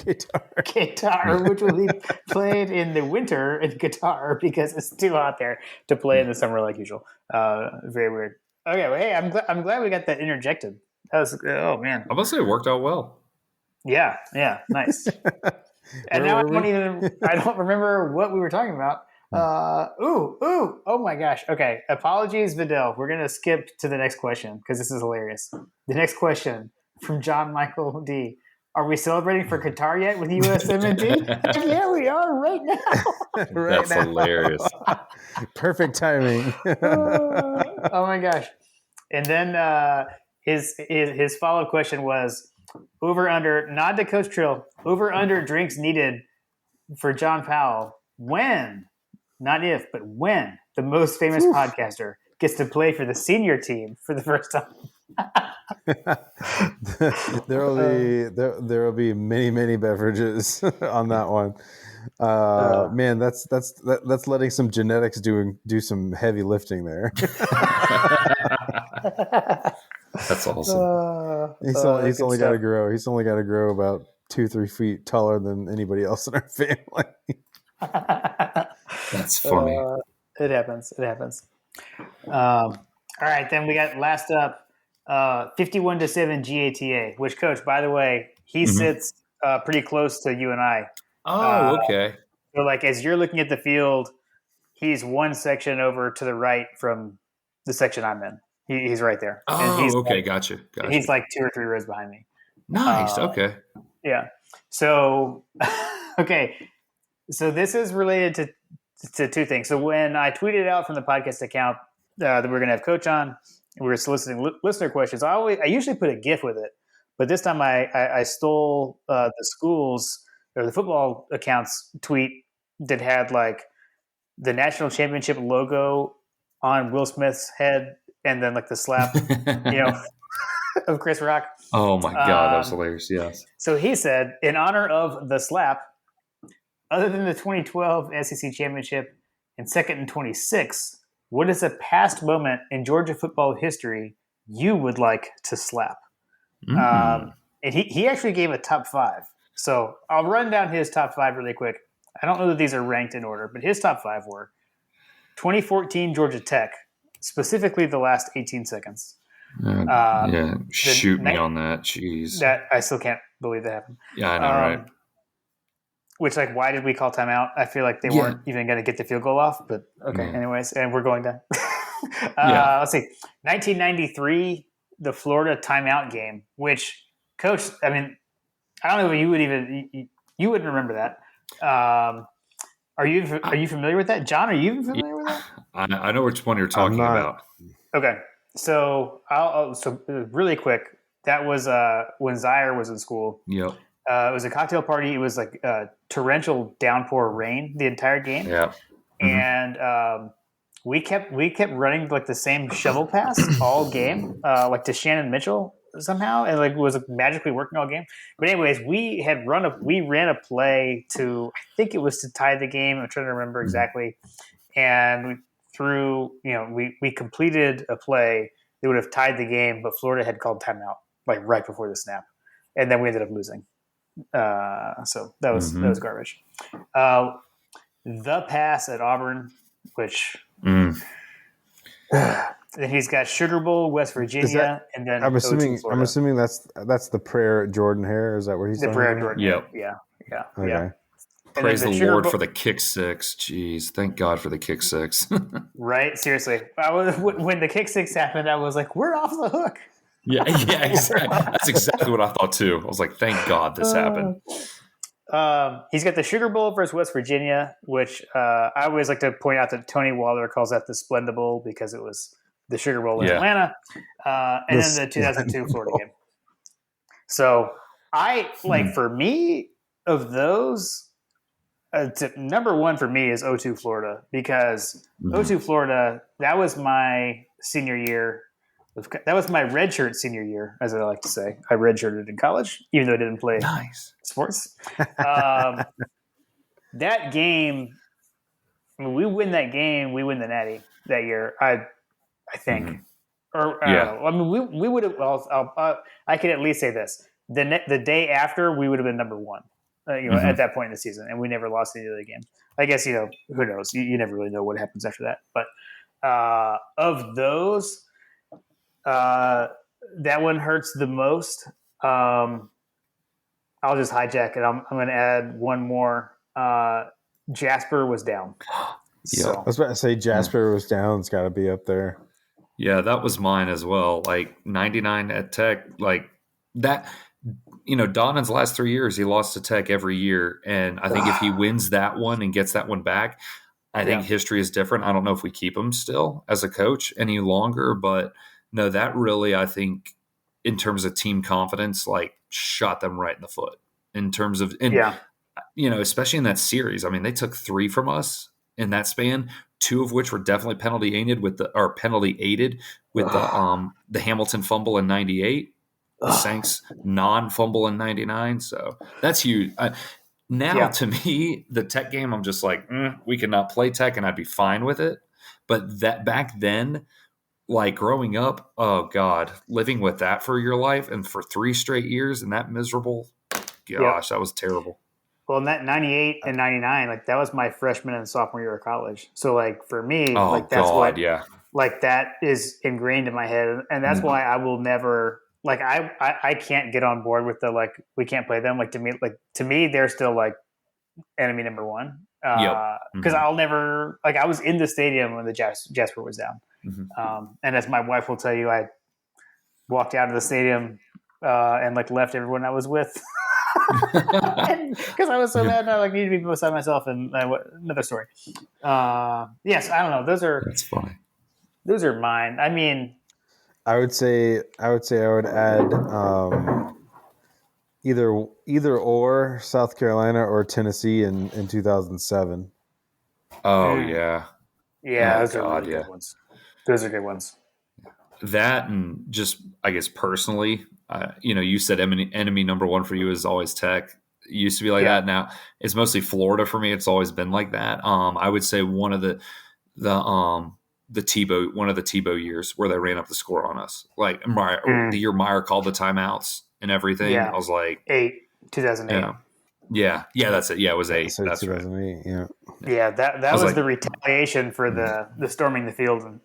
C: which will be played in the winter in Qatar because it's too hot there to play in the summer like usual. Very weird. Okay, well, hey, I'm glad we got that interjected. That was, oh man,
B: I must say it worked out well.
C: Yeah, nice. And now I don't remember what we were talking about. Oh my gosh. Okay, apologies, Vidal. We're gonna skip to the next question because this is hilarious. The next question from John Michael D. Are we celebrating for Qatar yet with USMNT? Yeah, we are right now.
B: That's hilarious.
A: Perfect timing.
C: Oh my gosh. And then his follow-up question was over under, nod to Coach Trill, over under drinks needed for John Powell. When, not if, but when the most famous podcaster gets to play for the senior team for the first time.
A: There will be many beverages on that one. Man, that's letting some genetics do some heavy lifting there.
B: That's awesome.
A: He's only got to grow. He's only got to grow about 2-3 feet taller than anybody else in our family.
B: That's funny.
C: It happens. All right, then we got last up, 51-7 GATA. Which, Coach, by the way, he sits pretty close to you and I.
B: Oh, okay.
C: So, like, as you're looking at the field, he's one section over to the right from the section I'm in. He's right there.
B: Oh,
C: and he's
B: okay,
C: like,
B: gotcha.
C: He's like 2 or 3 rows behind me.
B: Nice. Okay.
C: Yeah. So, okay. So this is related to 2 things. So when I tweeted out from the podcast account that we're going to have Coach on, we were soliciting listener questions. I usually put a GIF with it, but this time I stole the school's or the football account's tweet that had like the national championship logo on Will Smith's head, and then like the slap, of Chris Rock.
B: Oh my God, that was hilarious. Yes.
C: So he said, in honor of the slap, other than the 2012 SEC championship and second and 26, what is a past moment in Georgia football history you would like to slap? And he actually gave a top 5. So I'll run down his top 5 really quick. I don't know that these are ranked in order, but his top 5 were 2014 Georgia Tech, specifically the last 18 seconds.
B: Shoot me on that. Jeez.
C: That I still can't believe that happened.
B: Yeah, I know, right?
C: Which, like, why did we call timeout? I feel like they weren't even going to get the field goal off, but okay. Anyways, and we're going down. Let's see. 1993, the Florida timeout game, which, Coach, I mean, I don't know if you wouldn't remember that. Are you familiar with that? John, are you familiar with that?
B: I know which one you're talking about.
C: Okay. So so really quick, that was when Zaire was in school.
B: Yep.
C: It was a cocktail party. It was like torrential downpour rain the entire game.
B: Yeah.
C: And we kept running like the same shovel pass all game, like to Shannon Mitchell somehow, and like was magically working all game. But anyways, we ran a play to, I think it was to tie the game. I'm trying to remember exactly. And we completed a play that would have tied the game, but Florida had called timeout like right before the snap, and then we ended up losing. So that was garbage. The pass at Auburn, which he's got Sugar Bowl, West Virginia, and then
A: I'm assuming that's the prayer at Jordan Hare. Is that where he's
C: the prayer at Jordan?
B: Yep.
C: Yeah.
A: Okay.
C: Yeah.
B: Praise the Lord for the kick six. Jeez, thank God for the kick six.
C: Right? Seriously. When the kick six happened, I was like, we're off the hook.
B: Yeah, exactly. That's exactly what I thought too. I was like, thank God this happened.
C: he's got the Sugar Bowl versus West Virginia, which I always like to point out that Tony Waller calls that the Splenda Bowl because it was the Sugar Bowl in Atlanta, and then the 2002 Florida game. So for me, of those, number one for me is 02 Florida because 02 Florida, that was my senior year. That was my redshirt senior year, as I like to say. I redshirted in college, even though I didn't play sports. That game, I mean, we win that game, we win the Natty that year. I think, or I don't know. I mean, we would have. Well, I can at least say this: the day after, we would have been number one. At that point in the season, and we never lost any of the game. I guess who knows? You never really know what happens after that. But of those. That one hurts the most. I'll just hijack it. I'm going to add one more. Jasper was down.
A: So. I was about to say Jasper was down. It's got to be up there.
B: Yeah, that was mine as well. Like 99 at Tech, like that. Donovan's last 3 years, he lost to Tech every year, and I think if he wins that one and gets that one back, I think history is different. I don't know if we keep him still as a coach any longer, but. No, that really, I think, in terms of team confidence, like shot them right in the foot. In terms of, especially in that series. I mean, they took 3 from us in that span, 2 of which were definitely penalty aided with the Hamilton fumble in '98, the Saints non-fumble in '99. So that's huge. To me, the Tech game, I'm just like, we cannot play Tech, and I'd be fine with it. But that back then. Like growing up, oh God, living with that for your life and for 3 straight years and that miserable, that was terrible.
C: Well, in that 98 and 99, like that was my freshman and sophomore year of college. So like for me, like that is ingrained in my head. And that's why I will never, like, I can't get on board with the, like, we can't play them. Like to me, they're still like enemy number one. Cause I'll never, like I was in the stadium when the Jasper was down. And as my wife will tell you, I walked out of the stadium and like left everyone I was with because I was so mad and I like needed to be beside myself. And another story. Yes, I don't know. That's funny. Those are mine. I mean,
A: I would say I would add either or South Carolina or Tennessee in 2007.
B: Oh yeah.
C: Yeah, those are really good ones. Those are good ones.
B: That and just, I guess, personally, you said enemy number one for you is always Tech. It used to be like that. Now it's mostly Florida for me. It's always been like that. I would say one of the Tebow years where they ran up the score on us. Like the year Meyer called the timeouts and everything. I was like
C: 2008.
B: Yeah, that's it. Yeah, it was 8. That's
A: 2008.
B: Right.
C: Yeah, that was like, the retaliation for the storming the field in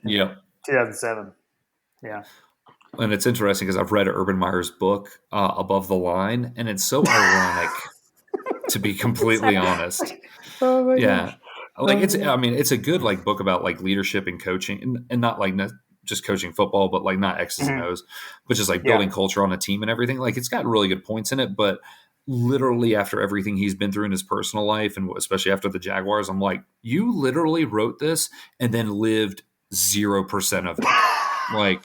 C: 2007. Yeah.
B: And it's interesting because I've read Urban Meyer's book, Above the Line, and it's so ironic, to be completely honest.
C: Oh my gosh.
B: Like it's a good like book about like leadership and coaching, and not like just coaching football, but like not X's and O's, but just like building culture on a team and everything. Like it's got really good points in it, but literally after everything he's been through in his personal life, and especially after the Jaguars, I'm like, you literally wrote this and then lived 0% of it. Like,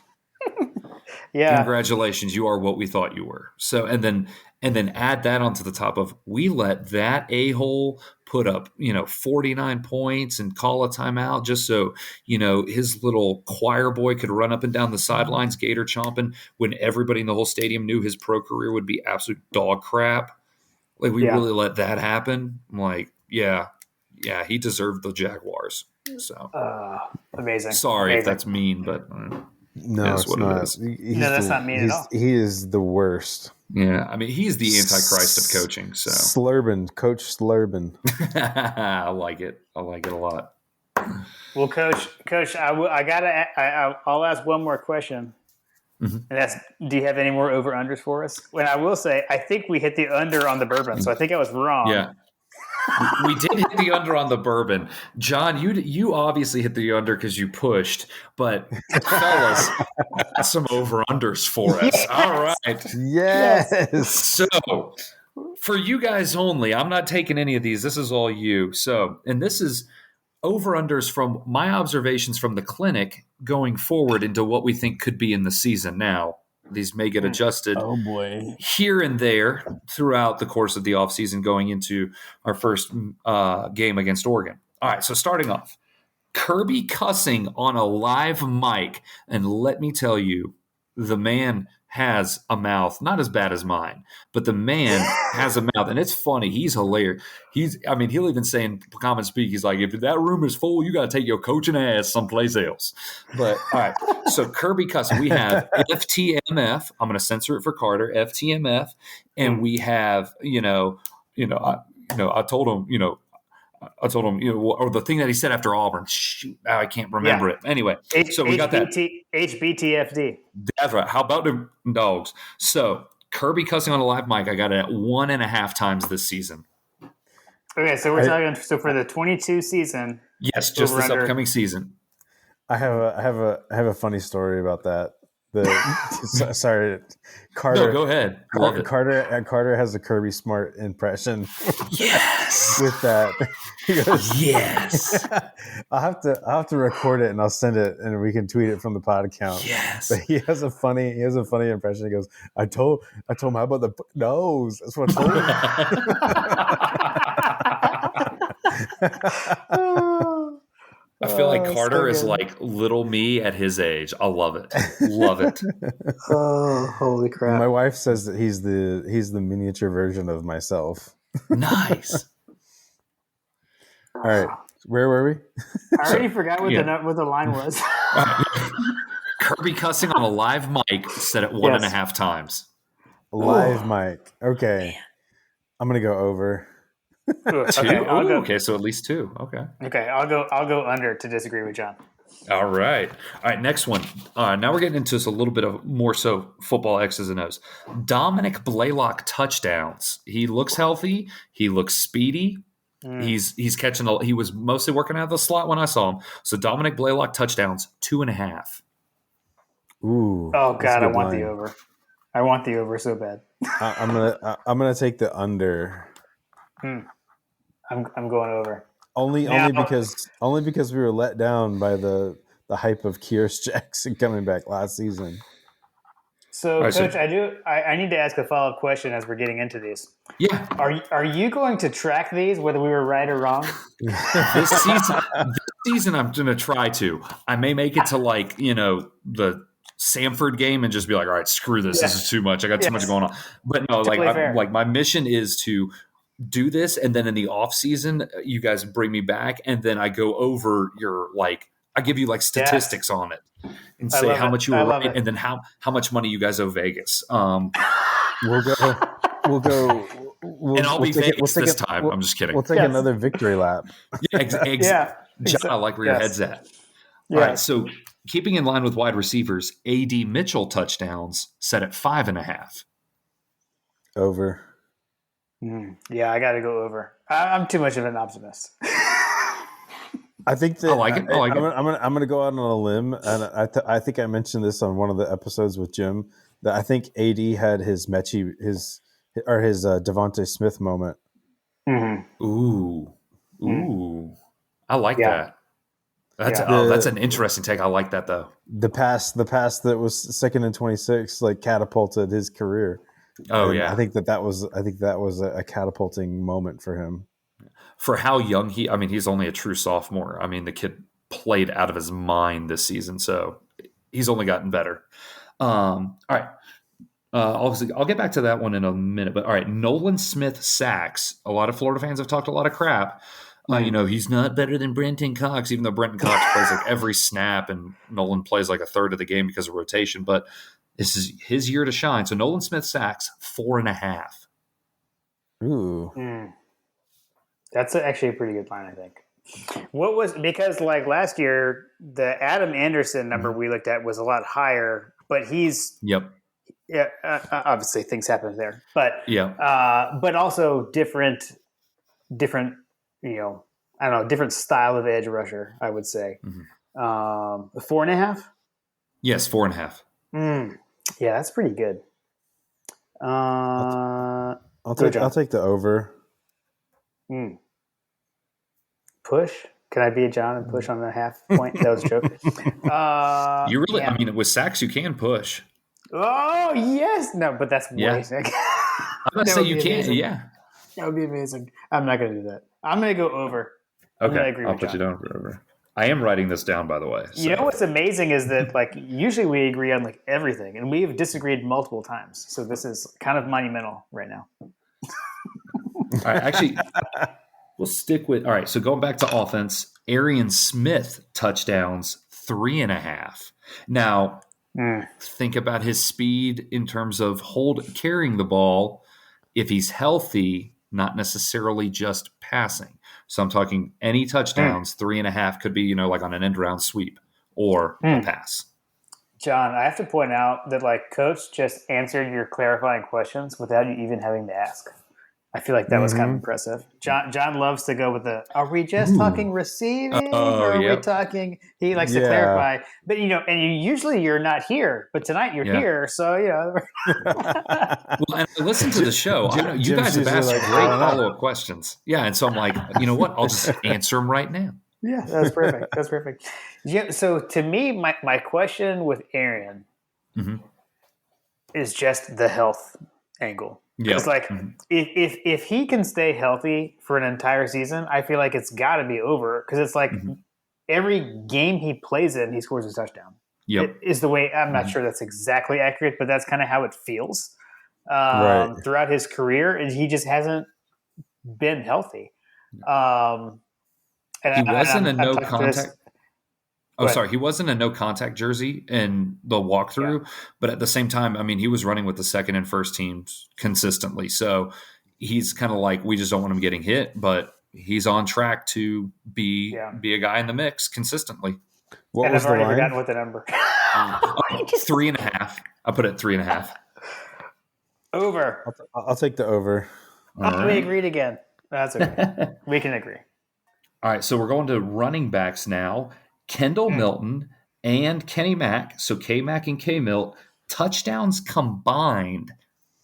B: congratulations, you are what we thought you were. So, and then add that onto the top of, we let that a-hole put up, 49 points and call a timeout just so, his little choir boy could run up and down the sidelines, gator chomping, when everybody in the whole stadium knew his pro career would be absolute dog crap. Like, we really let that happen. I'm like, yeah, he deserved the Jaguars. So
C: amazing.
B: Sorry if that's mean, but
A: no, it's not.
C: That's not mean at all.
A: He is the worst.
B: Yeah, I mean, he's the Antichrist of coaching. So
A: Coach Slurbin.
B: I like it. I like it a lot.
C: Well, Coach, I'll ask one more question, and that's: do you have any more over unders for us? And I will say, I think we hit the under on the bourbon, so I think I was wrong.
B: Yeah. We did hit the under on the bourbon. John, you obviously hit the under because you pushed, but fellas, some over-unders for us.
C: Yes.
B: All right.
A: Yes.
B: So For you guys only. I'm not taking any of these. This is all you. So, and this is over-unders from my observations from the clinic going forward into what we think could be in the season. Now, these may get adjusted here and there throughout the course of the offseason going into our first game against Oregon. All right, so starting off, Kirby cussing on a live mic. And let me tell you, the man has a mouth, not as bad as mine, but the man has a mouth, and it's funny. He's hilarious. He'll even say in common speak, he's like, if that room is full, you got to take your coaching ass someplace else. But all right, so Kirby cussing. We have FTMF. I'm going to censor it for Carter. FTMF, and we have I told him or the thing that he said after Auburn. Shoot, I can't remember it. Anyway, so we got that.
C: HBTFD.
B: That's right. How about the dogs? So Kirby cussing on a live mic, I got it at 1.5 times this season.
C: Okay, so we're talking. So for the 22 season,
B: yes, just this upcoming season.
A: I have a funny story about that. Sorry, Carter.
B: No, go ahead. Love it.
A: Carter has a Kirby Smart impression.
B: Yes.
A: With that, he goes,
B: yes.
A: I'll have to record it and I'll send it and we can tweet it from the pod account.
B: Yes.
A: But he has a funny impression. He goes, I told him, how about the nose? That's what I told him.
B: I feel like Carter is like little me at his age. I love it. Love it.
C: Oh, holy crap.
A: My wife says that he's the miniature version of myself.
B: Nice.
A: All right. Where were we?
C: I already forgot what the line was.
B: Kirby cussing on a live mic said it 1.5 times.
A: Live mic. Okay. I'm going to go over.
B: 2? Okay, so at least 2. Okay,
C: I'll go under to disagree with John.
B: All right, next one. Now we're getting into this a little bit of more so football X's and O's. Dominic Blaylock touchdowns. He looks healthy. He looks speedy. He's catching. He was mostly working out of the slot when I saw him. So Dominic Blaylock touchdowns 2.5.
A: Ooh.
C: Oh God, I want the over. I want the over so bad.
A: I'm gonna take the under.
C: I'm going over.
A: Only because we were let down by the hype of Kyrus Jackson coming back last season.
C: So, Coach, I need to ask a follow-up question as we're getting into these.
B: Yeah.
C: Are you going to track these, whether we were right or wrong?
B: This season I'm going to try to. I may make it to the Samford game and just be like, all right, screw this. This is too much. I got too much going on. But no, my mission is to do this, and then in the off season, you guys bring me back, and then I go over your I give you statistics on it and say how much you were right, and then how much money you guys owe Vegas.
A: We'll go.
B: And I'll be Vegas this time. I'm just kidding.
A: We'll take another victory lap.
B: John, I like where your head's at. All right, so keeping in line with wide receivers, A.D. Mitchell touchdowns set at 5.5.
A: Over.
C: Yeah, I got to go over. I'm too much of an optimist.
A: I think that
B: I like it.
A: I'm gonna go out on a limb, and I think I mentioned this on one of the episodes with Jim that I think AD had his Devontae Smith moment.
B: Mm-hmm. Ooh, I like that. That's an interesting take. I like that though.
A: The pass that was 2nd and 26 catapulted his career.
B: Oh
A: and
B: yeah,
A: I think that was a catapulting moment for him.
B: For how young he's only a true sophomore. I mean, the kid played out of his mind this season, so he's only gotten better. All right. Obviously, I'll get back to that one in a minute. But all right, Nolan Smith sacks. A lot of Florida fans have talked a lot of crap. He's not better than Brenton Cox, even though Brenton Cox plays every snap and Nolan plays a third of the game because of rotation. But this is his year to shine. So Nolan Smith sacks 4.5.
A: Ooh.
C: That's actually a pretty good line, I think. Because last year, the Adam Anderson number we looked at was a lot higher, but he's obviously things happen there, but but also different, different style of edge rusher, I would say. 4.5.
B: Yes, 4.5.
C: Yeah, that's pretty good.
A: I'll I'll take the over.
C: Push. Can I be a John and push on the half point? That was a joke.
B: You really? I mean, with sacks, you can push.
C: Oh yes, no, but that's way sick.
B: I'm gonna say you can. Amazing. Yeah,
C: that would be amazing. I'm not gonna do that. I'm gonna go over.
B: Okay, I'll put you down for over. I am writing this down, by the way. So.
C: You know what's amazing is that like usually we agree on like everything, and we've disagreed multiple times. So this is kind of monumental right now.
B: All right, actually, we'll stick with. All right, so going back to offense, Arian Smith touchdowns 3.5. Now, think about his speed in terms of carrying the ball. If he's healthy, not necessarily just passing. So I'm talking any touchdowns, 3.5 could be, like on an end round sweep or a pass.
C: John, I have to point out that like Coach just answered your clarifying questions without you even having to ask. I feel like that was kind of impressive. John loves to go with are we just talking receiving or are we talking, he likes to clarify, but and usually you're not here, but tonight you're here. So,
B: Well, and listen to the show. I know you guys have asked great follow-up questions. Yeah. And so I'm like, you know what? I'll just answer them right now.
C: Yeah, that's perfect. That's perfect. Yeah, so to me, my question with Arian is just the health angle.
B: Yeah,
C: it's like if he can stay healthy for an entire season, I feel like it's got to be over because it's like every game he plays in, he scores a touchdown.
B: Yep,
C: it is the way. I'm not sure that's exactly accurate, but that's kind of how it feels throughout his career. And he just hasn't been healthy. And
B: he wasn't a no contact. He wasn't a no contact jersey in the walkthrough, but at the same time, I mean, he was running with the second and first teams consistently. So he's kind of like, we just don't want him getting hit, but he's on track to be a guy in the mix consistently.
C: What was I've already forgotten what the number.
B: 3.5. I put it 3.5.
C: Over.
A: I'll take the over.
C: We agreed again. That's okay. We can agree.
B: All right, so we're going to running backs now. Kendall Milton and Kenny Mack, so K-Mac and K-Milt, touchdowns combined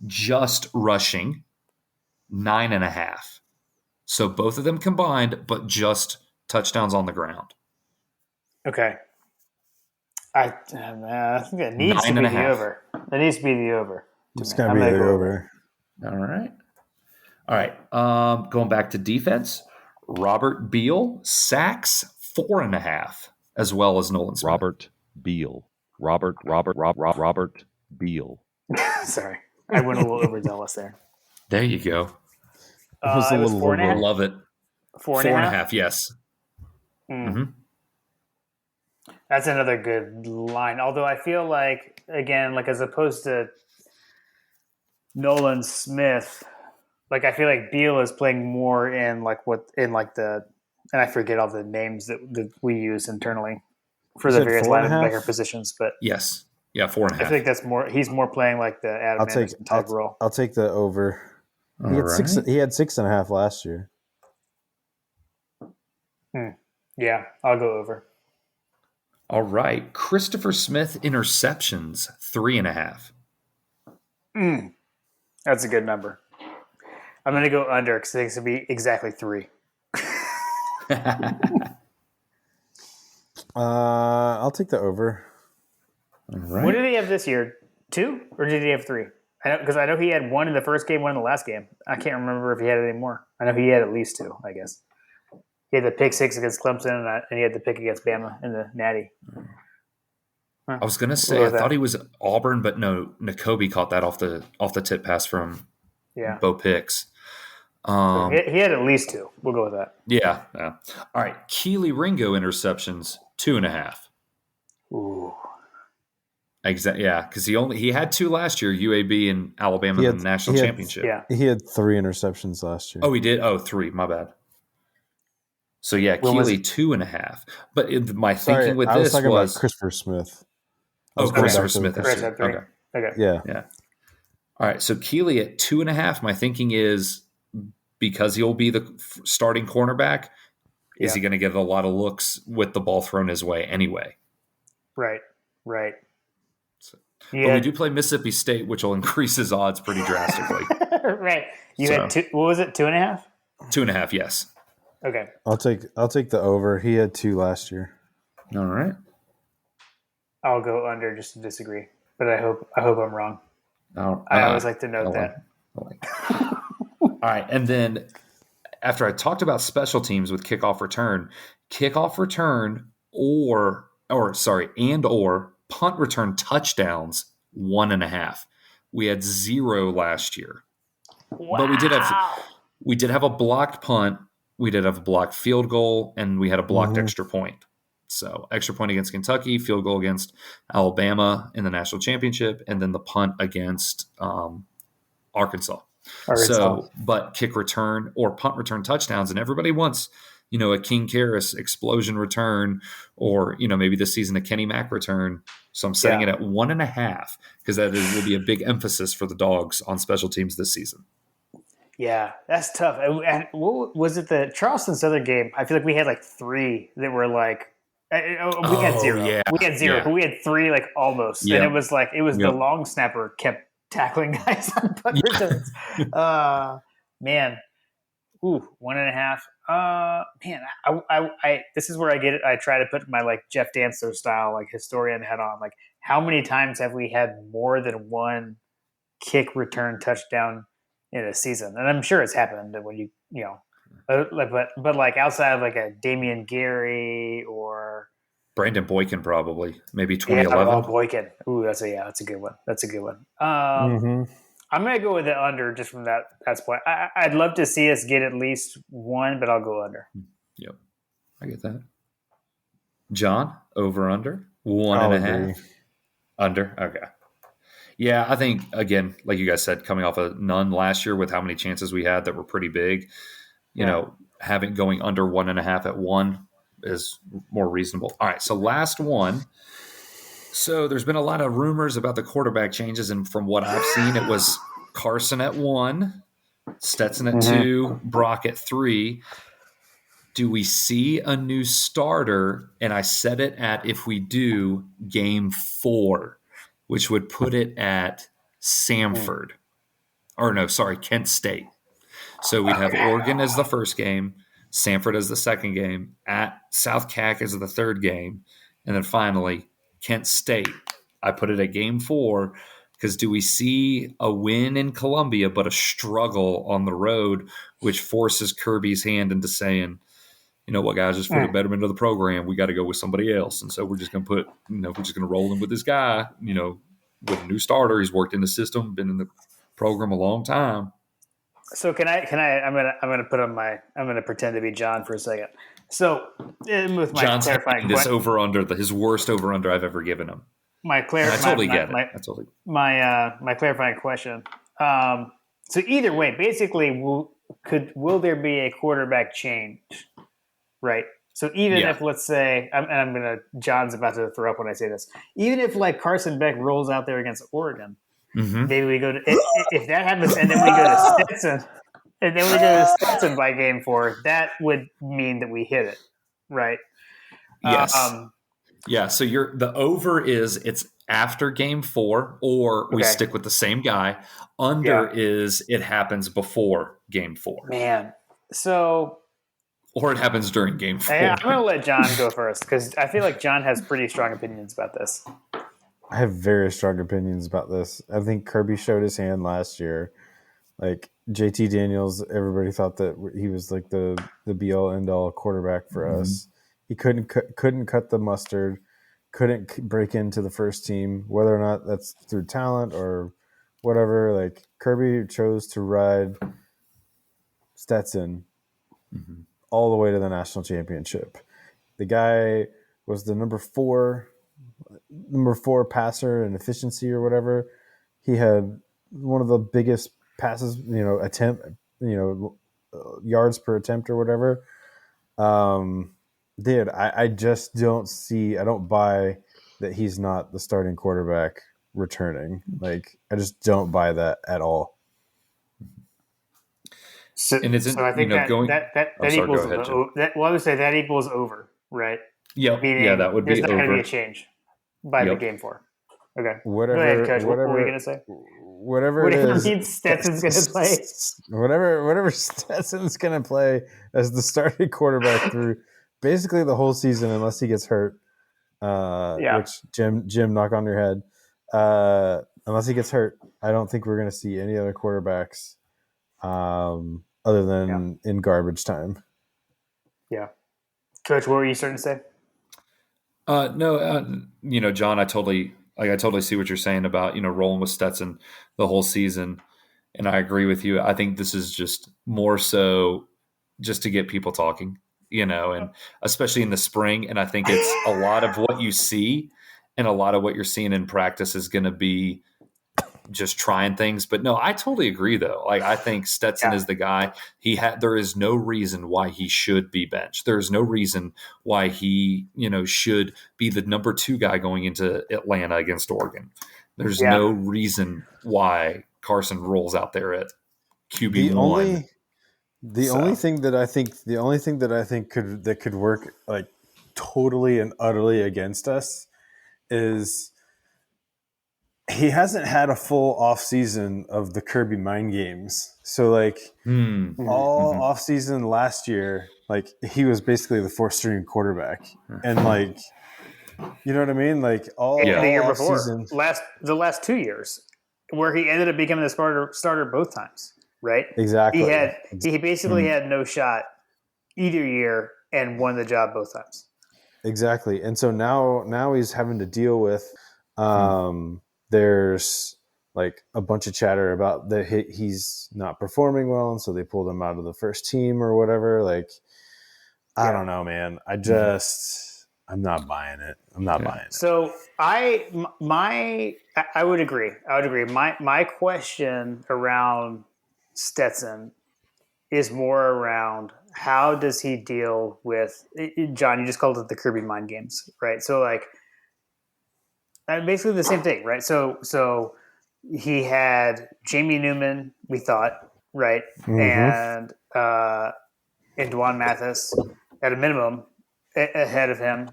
B: just rushing 9.5. So both of them combined, but just touchdowns on the ground.
C: Okay. I think it needs to be the over. It needs to be the over.
A: It's going to be the over.
B: All right. Going back to defense, Robert Beal, sacks 4.5, as well as Nolan Smith.
E: Robert Beal. Robert Beal.
C: Sorry. I went a little overzealous there.
B: There you go.
C: It was 4.5?
B: Love it. 4.5, yes.
C: That's another good line. Although I feel like, again, like as opposed to Nolan Smith, like I feel like Beal is playing more in like and I forget all the names that we use internally for the various linebacker positions. But
B: yes, 4.5.
C: I think that's more. He's more playing like the Adam Anderson type role.
A: I'll take the over. He had 6.5 last year.
C: Yeah, I'll go over.
B: All right, Christopher Smith interceptions 3.5.
C: That's a good number. I'm going to go under because I think it's going to be exactly 3.
A: I'll take the over.
B: All right.
C: What did he have this year? 2 or did he have 3? Because I know he had 1 in the first game, 1 in the last game. I can't remember if he had any more. I know he had at least 2, I guess. He had the pick 6 against Clemson, and he had the pick against Bama in the Natty.
B: I was going to say, I thought he was Auburn, but no, Nakobe caught that off the tip pass from Bo Picks.
C: He had at least 2. We'll go with that.
B: Yeah. All right. Keely Ringo interceptions 2.5.
C: Ooh.
B: Exactly. Yeah, because he had 2 last year. UAB and Alabama in the national championship.
C: Yeah.
A: He had 3 interceptions last year.
B: Oh, he did. 3. My bad. So yeah, Keely 2.5. But my thinking with this
A: talking
B: was
A: about Christopher Smith.
B: Christopher Smith.
C: Chris had 3. Okay.
A: Yeah.
B: All right. So Keely at 2.5. My thinking is because he'll be the starting cornerback. Is he going to get a lot of looks with the ball thrown his way anyway?
C: Right.
B: But we do play Mississippi State, which will increase his odds pretty drastically.
C: Right. You had what was it? 2.5?
B: 2.5, yes.
C: Okay.
A: I'll take the over. He had 2 last year.
B: All right.
C: I'll go under just to disagree, but I hope I'm wrong. I always like to note that.
B: All right, and then after I talked about special teams with kickoff return or punt return touchdowns 1.5. We had 0 last year.
C: Wow.
B: But we did have a blocked punt, we did have a blocked field goal, and we had a blocked extra point. So extra point against Kentucky, field goal against Alabama in the national championship, and then the punt against Arkansas. So, but kick return or punt return touchdowns, and everybody wants, a King Karras explosion return, or maybe this season a Kenny Mack return. So I'm setting it at 1.5 because that will be a big emphasis for the Dogs on special teams this season.
C: Yeah, that's tough. And what was it, the Charleston Southern game? I feel like we had like 3 that were like we had 0.
B: Yeah.
C: We had 0, but we had 3 like almost, and it was the long snapper kept tackling guys on punt returns. Man, 1.5. Man, I this is where I get it. I try to put my like Jeff Dancer style like historian head on. Like, how many times have we had more than one kick return touchdown in a season? And I'm sure it's happened when but like outside of like a Damian Gary or
B: Brandon Boykin, probably maybe 2011.
C: Boykin. Ooh, that's a good one. That's a good one. I'm gonna go with the under just from that's point. I'd love to see us get at least 1, but I'll go under.
B: Yep, I get that. John, over under 1.5. Under. Okay. Yeah, I think again, like you guys said, coming off of none last year with how many chances we had that were pretty big, having going under 1.5 at 1 is more reasonable. All right, so last one. So there's been a lot of rumors about the quarterback changes, and from what I've seen, it was Carson at 1, Stetson at 2, Brock at 3. Do we see a new starter? And I set it at, if we do, game 4, which would put it at Kent State. So we'd have Oregon as the first game, Samford as the second game, at South Cac as the third game, and then finally Kent State. I put it at game 4 because do we see a win in Columbia but a struggle on the road, which forces Kirby's hand into saying, you know what, guys, just for the betterment of the program, we got to go with somebody else. And so we're just going to we're just going to roll in with this guy, with a new starter. He's worked in the system, been in the program a long time.
C: So I'm gonna pretend to be John for a second. So with my
B: John's
C: clarifying
B: this over under his worst over under I've ever given him.
C: I totally get it. My clarifying question. So either way, basically, will there be a quarterback change? Right. So even if, let's say, John's about to throw up when I say this, even if like Carson Beck rolls out there against Oregon, maybe we go to, if that happens, and then we go to Stetson, by game 4, that would mean that we hit it, right?
B: Yes. So the over is it's after game 4, or we stick with the same guy. Under is it happens before game 4.
C: Man, so.
B: Or it happens during game 4.
C: I'm going to let John go first because I feel like John has pretty strong opinions about this.
A: I have very strong opinions about this. I think Kirby showed his hand last year. Like JT Daniels, everybody thought that he was like the be all end all quarterback for us. He couldn't cut the mustard, couldn't break into the first team, whether or not that's through talent or whatever. Like Kirby chose to ride Stetson all the way to the national championship. The guy was the number four passer in efficiency or whatever. He had one of the biggest passes, yards per attempt or whatever. I just I don't buy that he's not the starting quarterback returning. Like, I just don't buy that at all.
C: So I think that equals over, right?
B: Yeah, that would be
C: there's not
B: over.
C: going to be a change by the game 4. Okay.
A: Whatever.
C: Go ahead, Coach.
A: Whatever.
C: What were you going to say?
A: Whatever
C: What
A: it
C: do you
A: is,
C: mean Stetson's going to play?
A: Whatever Stetson's going to play as the starting quarterback through basically the whole season, unless he gets hurt. Which Jim, knock on your head. Unless he gets hurt, I don't think we're going to see any other quarterbacks other than in garbage time.
C: Yeah. Coach, what were you starting to say?
B: No, John, I totally see what you're saying about, rolling with Stetson the whole season. And I agree with you. I think this is just more so just to get people talking, and especially in the spring. And I think it's a lot of what you see and a lot of what you're seeing in practice is going to be just trying things. But no, I totally agree though. Like, I think Stetson is the guy. There is no reason why he should be benched. There's no reason why he, should be the number 2 guy going into Atlanta against Oregon. There's no reason why Carson rolls out there at QB1.
A: The only thing that I think could work like totally and utterly against us is he hasn't had a full off season of the Kirby mind games. So like all off season last year, like he was basically the 4th string quarterback, and like, you know what I mean? Like all
C: the year
A: off
C: before,
A: season,
C: the last 2 years, where he ended up becoming the starter both times, right?
A: Exactly.
C: He basically had no shot either year and won the job both times.
A: Exactly. And so now he's having to deal with there's like a bunch of chatter about that he's not performing well, and so they pulled him out of the first team or whatever. Like, I don't know, man. I'm not buying it. I'm not buying it.
C: So I would agree. My question around Stetson is more around how does he deal with John? You just called it the Kirby mind games, right? So like, basically the same thing, right? So he had Jamie Newman, we thought, right, and Dwan Mathis at a minimum ahead of him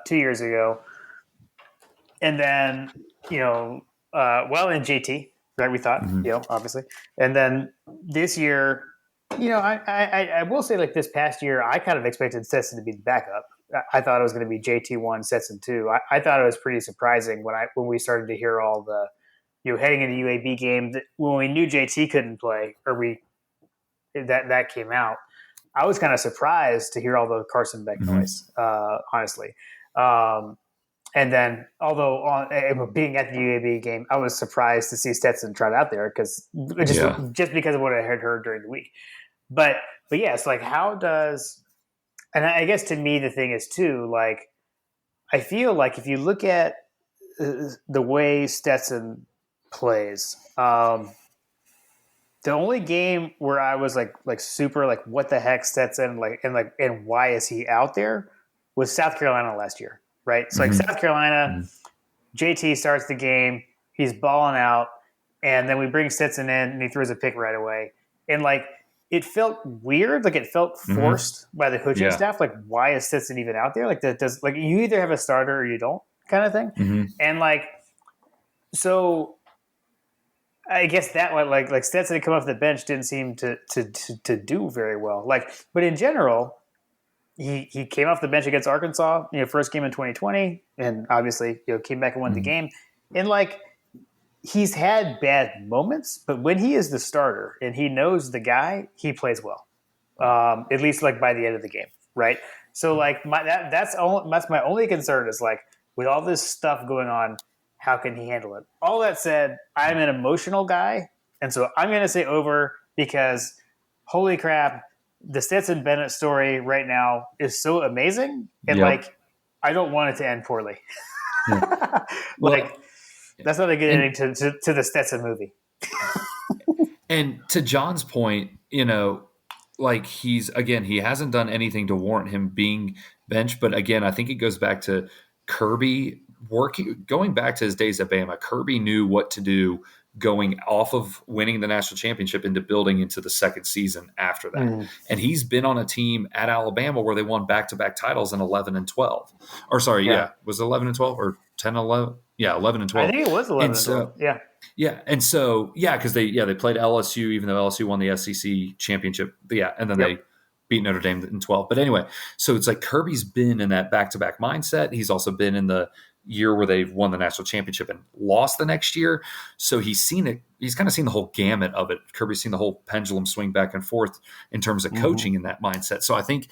C: 2 years ago, and then and JT, right? We thought, obviously, and then this year, I will say, like, this past year, I kind of expected Stetson to be the backup. I thought it was going to be JT1, Stetson 2. I thought it was pretty surprising when we started to hear all the, heading into UAB game, that when we knew JT couldn't play, or that came out. I was kind of surprised to hear all the Carson Beck noise, honestly. And then, although being at the UAB game, I was surprised to see Stetson trot out there just because of what I had heard during the week. But yeah, it's like, how does, and I guess to me the thing is too, like, I feel like if you look at the way Stetson plays, the only game where I was like super like, what the heck, Stetson, and why is he out there, was South Carolina last year, right? So like South Carolina, JT starts the game, he's balling out, and then we bring Stetson in and he throws a pick right away, and like, it felt weird, like it felt forced by the coaching staff. Like, why is Stetson even out there? Like, that does, like, you either have a starter or you don't, kind of thing. And like, so I guess that one, like Stetson to come off the bench didn't seem to do very well. Like, but in general, he came off the bench against Arkansas, first game in 2020, and obviously, came back and won the game. And like, he's had bad moments, but when he is the starter and he knows the guy, he plays well. At least like by the end of the game, right? So like, that's my only concern is, like, with all this stuff going on, how can he handle it? All that said, I'm an emotional guy, and so I'm going to say over, because holy crap, the Stetson Bennett story right now is so amazing, and like, I don't want it to end poorly. That's not a good ending to the Stetson movie.
B: And to John's point, like, he hasn't done anything to warrant him being benched. But again, I think it goes back to Kirby going back to his days at Bama. Kirby knew what to do going off of winning the national championship into building into the second season after that. And he's been on a team at Alabama where they won back-to-back titles in 11 and 12. Or sorry, was it 11 and 12 or 10 and 11? Yeah, 11 and 12.
C: I think it was 11 and 12. Yeah.
B: Yeah, and so because they played LSU, even though LSU won the SEC championship. And then they beat Notre Dame in 12. But anyway, so it's like Kirby's been in that back-to-back mindset. He's also been in the year where they've won the national championship and lost the next year. So he's seen it. He's kind of seen the whole gamut of it. Kirby's seen the whole pendulum swing back and forth in terms of coaching in that mindset. So I think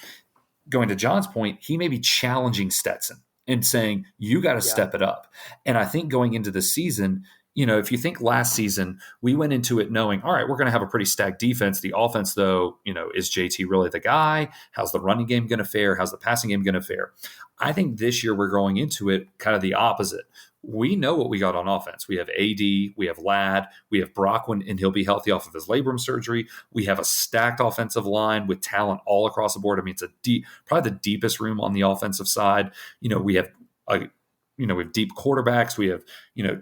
B: going to John's point, he may be challenging Stetson and saying, you got to step it up. And I think going into the season, if you think last season, we went into it knowing, all right, we're going to have a pretty stacked defense. The offense, though, is JT really the guy? How's the running game going to fare? How's the passing game going to fare? I think this year we're going into it kind of the opposite. We know what we got on offense. We have AD, we have Ladd, we have Brockman, and he'll be healthy off of his labrum surgery. We have a stacked offensive line with talent all across the board. I mean, it's probably the deepest room on the offensive side. We have we have deep quarterbacks. We have,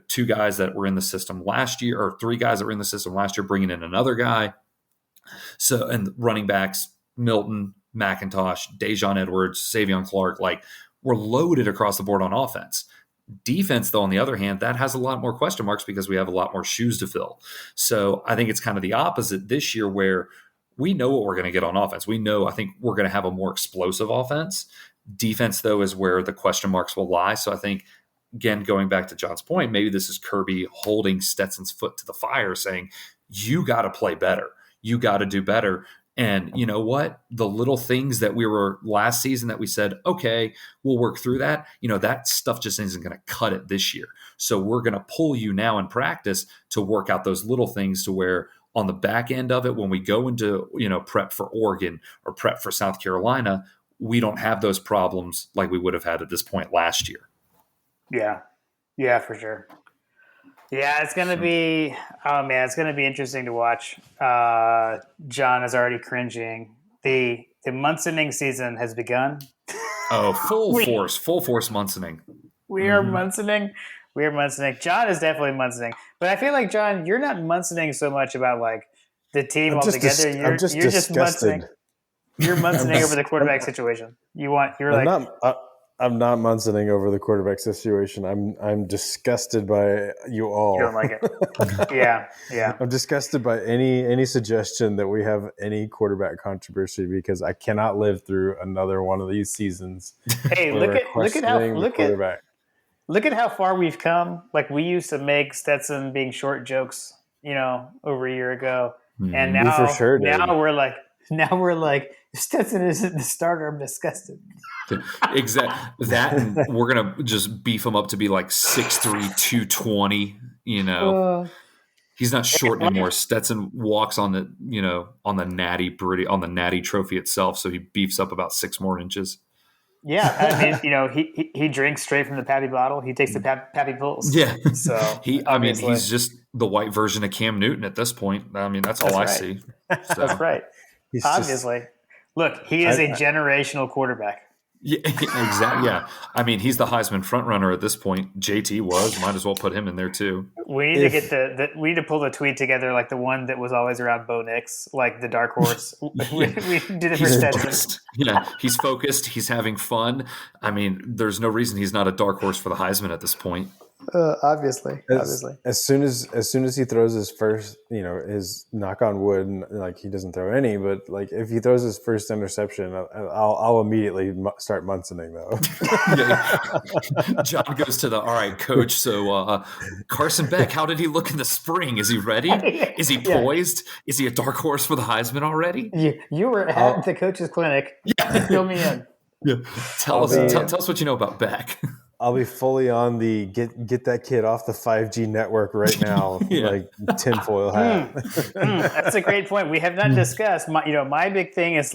B: two guys that were in the system last year, or three guys that were in the system last year, bringing in another guy. So, and running backs, Milton, McIntosh, Dejon Edwards, Savion Clark, we're loaded across the board on offense. Defense, though, on the other hand, that has a lot more question marks because we have a lot more shoes to fill. So I think it's kind of the opposite this year where we know what we're going to get on offense. I think we're going to have a more explosive offense. Defense, though, is where the question marks will lie. So I think, again, going back to John's point, maybe this is Kirby holding Stetson's foot to the fire saying, you got to play better. You got to do better. And you know what? The little things that we were last season that we said, okay, we'll work through that. That stuff just isn't going to cut it this year. So we're going to pull you now in practice to work out those little things to where on the back end of it, when we go into, prep for Oregon or prep for South Carolina, we don't have those problems like we would have had at this point last year.
C: Yeah. Yeah, for sure. Yeah, it's going to be interesting to watch. John is already cringing. The Munsoning season has begun.
B: Oh, full force Munsoning.
C: We are Munsoning. We are Munsoning. John is definitely Munsoning. But I feel like, John, you're not Munsoning so much about the team altogether. You're just Munsoning. You're Munsoning over the quarterback situation. I'm
A: not Munsoning over the quarterback situation. I'm disgusted by you all.
C: You don't like it. Yeah.
A: I'm disgusted by any suggestion that we have any quarterback controversy because I cannot live through another one of these seasons.
C: Hey, look at how far we've come. We used to make Stetson being short jokes, over a year ago, and now
A: for sure did.
C: Now we're like Stetson isn't the starter. I'm disgusted.
B: Exactly that, and we're gonna just beef him up to be 6'3", 220. He's not short anymore. Stetson walks on the natty trophy itself, so he beefs up about 6 more inches.
C: Yeah, I mean, he drinks straight from the Pappy bottle. He takes the Pappy pills.
B: Yeah,
C: so
B: he's just the white version of Cam Newton at this point. I mean, that's all I see. So.
C: That's right. Obviously, look, he is a generational quarterback.
B: Yeah, exactly. Yeah, I mean, he's the Heisman frontrunner at this point. JT was. Might as well put him in there too.
C: We need to get we need to pull the tweet together, the one that was always around Bo Nix, the dark horse. we did it for Stetson.
B: Yeah, he's focused. He's having fun. I mean, there's no reason he's not a dark horse for the Heisman at this point.
C: Obviously.
A: As soon as he throws his first, his knock on wood, and he doesn't throw any, but if he throws his first interception, I'll immediately start Munsoning though.
B: John goes to all right, coach. So Carson Beck, how did he look in the spring? Is he ready? Is he poised? Is he a dark horse for the Heisman already?
C: You were at the coaches clinic.
B: Yeah.
C: Fill me in.
B: Yeah. Tell us what you know about Beck.
A: I'll be fully on the get that kid off the 5G network right now, tinfoil hat.
C: That's a great point. We have not discussed. My big thing is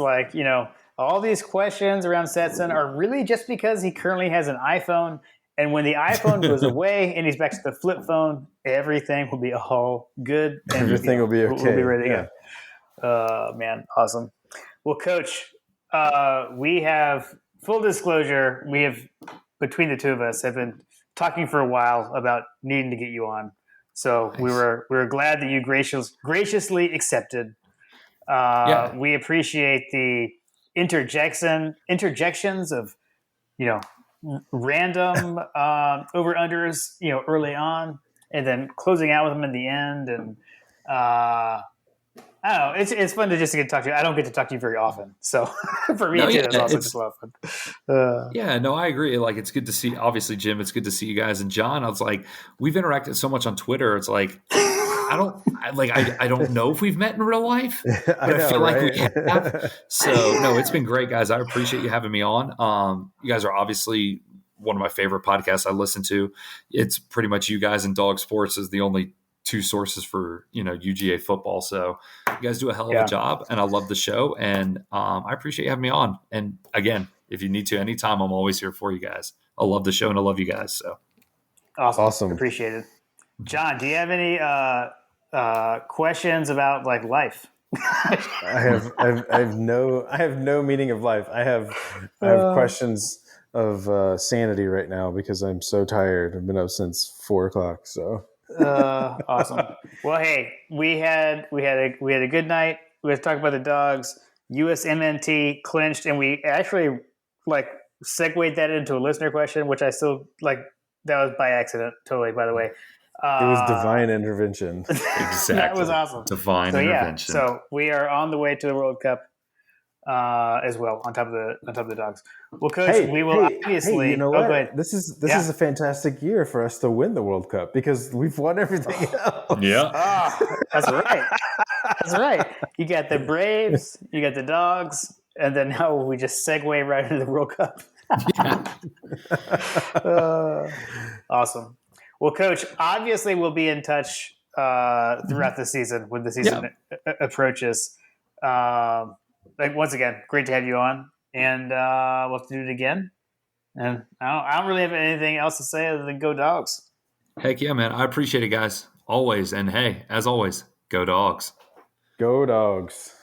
C: all these questions around Stetson are really just because he currently has an iPhone, and when the iPhone goes away and he's back to the flip phone, everything will be all good. And
A: everything will be okay.
C: We'll be ready to go. Man, awesome. Well, Coach, we have full disclosure. We have. Between the two of us, have been talking for a while about needing to get you on. So
B: Nice.
C: we were glad that you graciously accepted. We appreciate the interjections of, random over-unders, early on, and then closing out with them in the end. And I don't know. It's fun to just get to talk to you. I don't get to talk to you very often. So for me, it's also just a lot of fun.
B: Yeah, no, I agree. Like, it's good to see, obviously, Jim, it's good to see you guys. And John, I was like, we've interacted so much on Twitter. It's like, I don't know if we've met in real life, but I feel like we have. So no, it's been great, guys. I appreciate you having me on. You guys are obviously one of my favorite podcasts I listen to. It's pretty much you guys and Dog Sports is the only two sources for, UGA football. So you guys do a hell of a job, and I love the show, and I appreciate you having me on. And again, if you need to anytime, I'm always here for you guys. I love the show and I love you guys. So
C: awesome. Appreciate it. John, do you have any questions about like life?
A: I have no meaning of life. I have questions of sanity right now because I'm so tired. I've been up since 4:00. So
C: awesome. Well, hey, we had a good night. We had to talk about the dogs. USMNT clinched, and we actually segued that into a listener question, which I still like. That was by accident, totally. By the way,
A: it was divine intervention.
B: Exactly,
C: that was awesome.
B: Divine intervention.
C: So we are on the way to the World Cup as well. On top of the dogs. Well, Coach, we will obviously.
A: Hey, you know what? This is a fantastic year for us to win the World Cup because we've won everything else.
B: Yeah,
C: that's right. That's right. You got the Braves, you got the dogs, and then now we just segue right into the World Cup. Awesome. Well, Coach, obviously we'll be in touch throughout the season when the season approaches. Once again, great to have you on, and we'll have to do it again. And I don't really have anything else to say other than go dogs.
B: Heck yeah, man. I appreciate it, guys. Always. And hey, as always, go dogs.
A: Go dogs.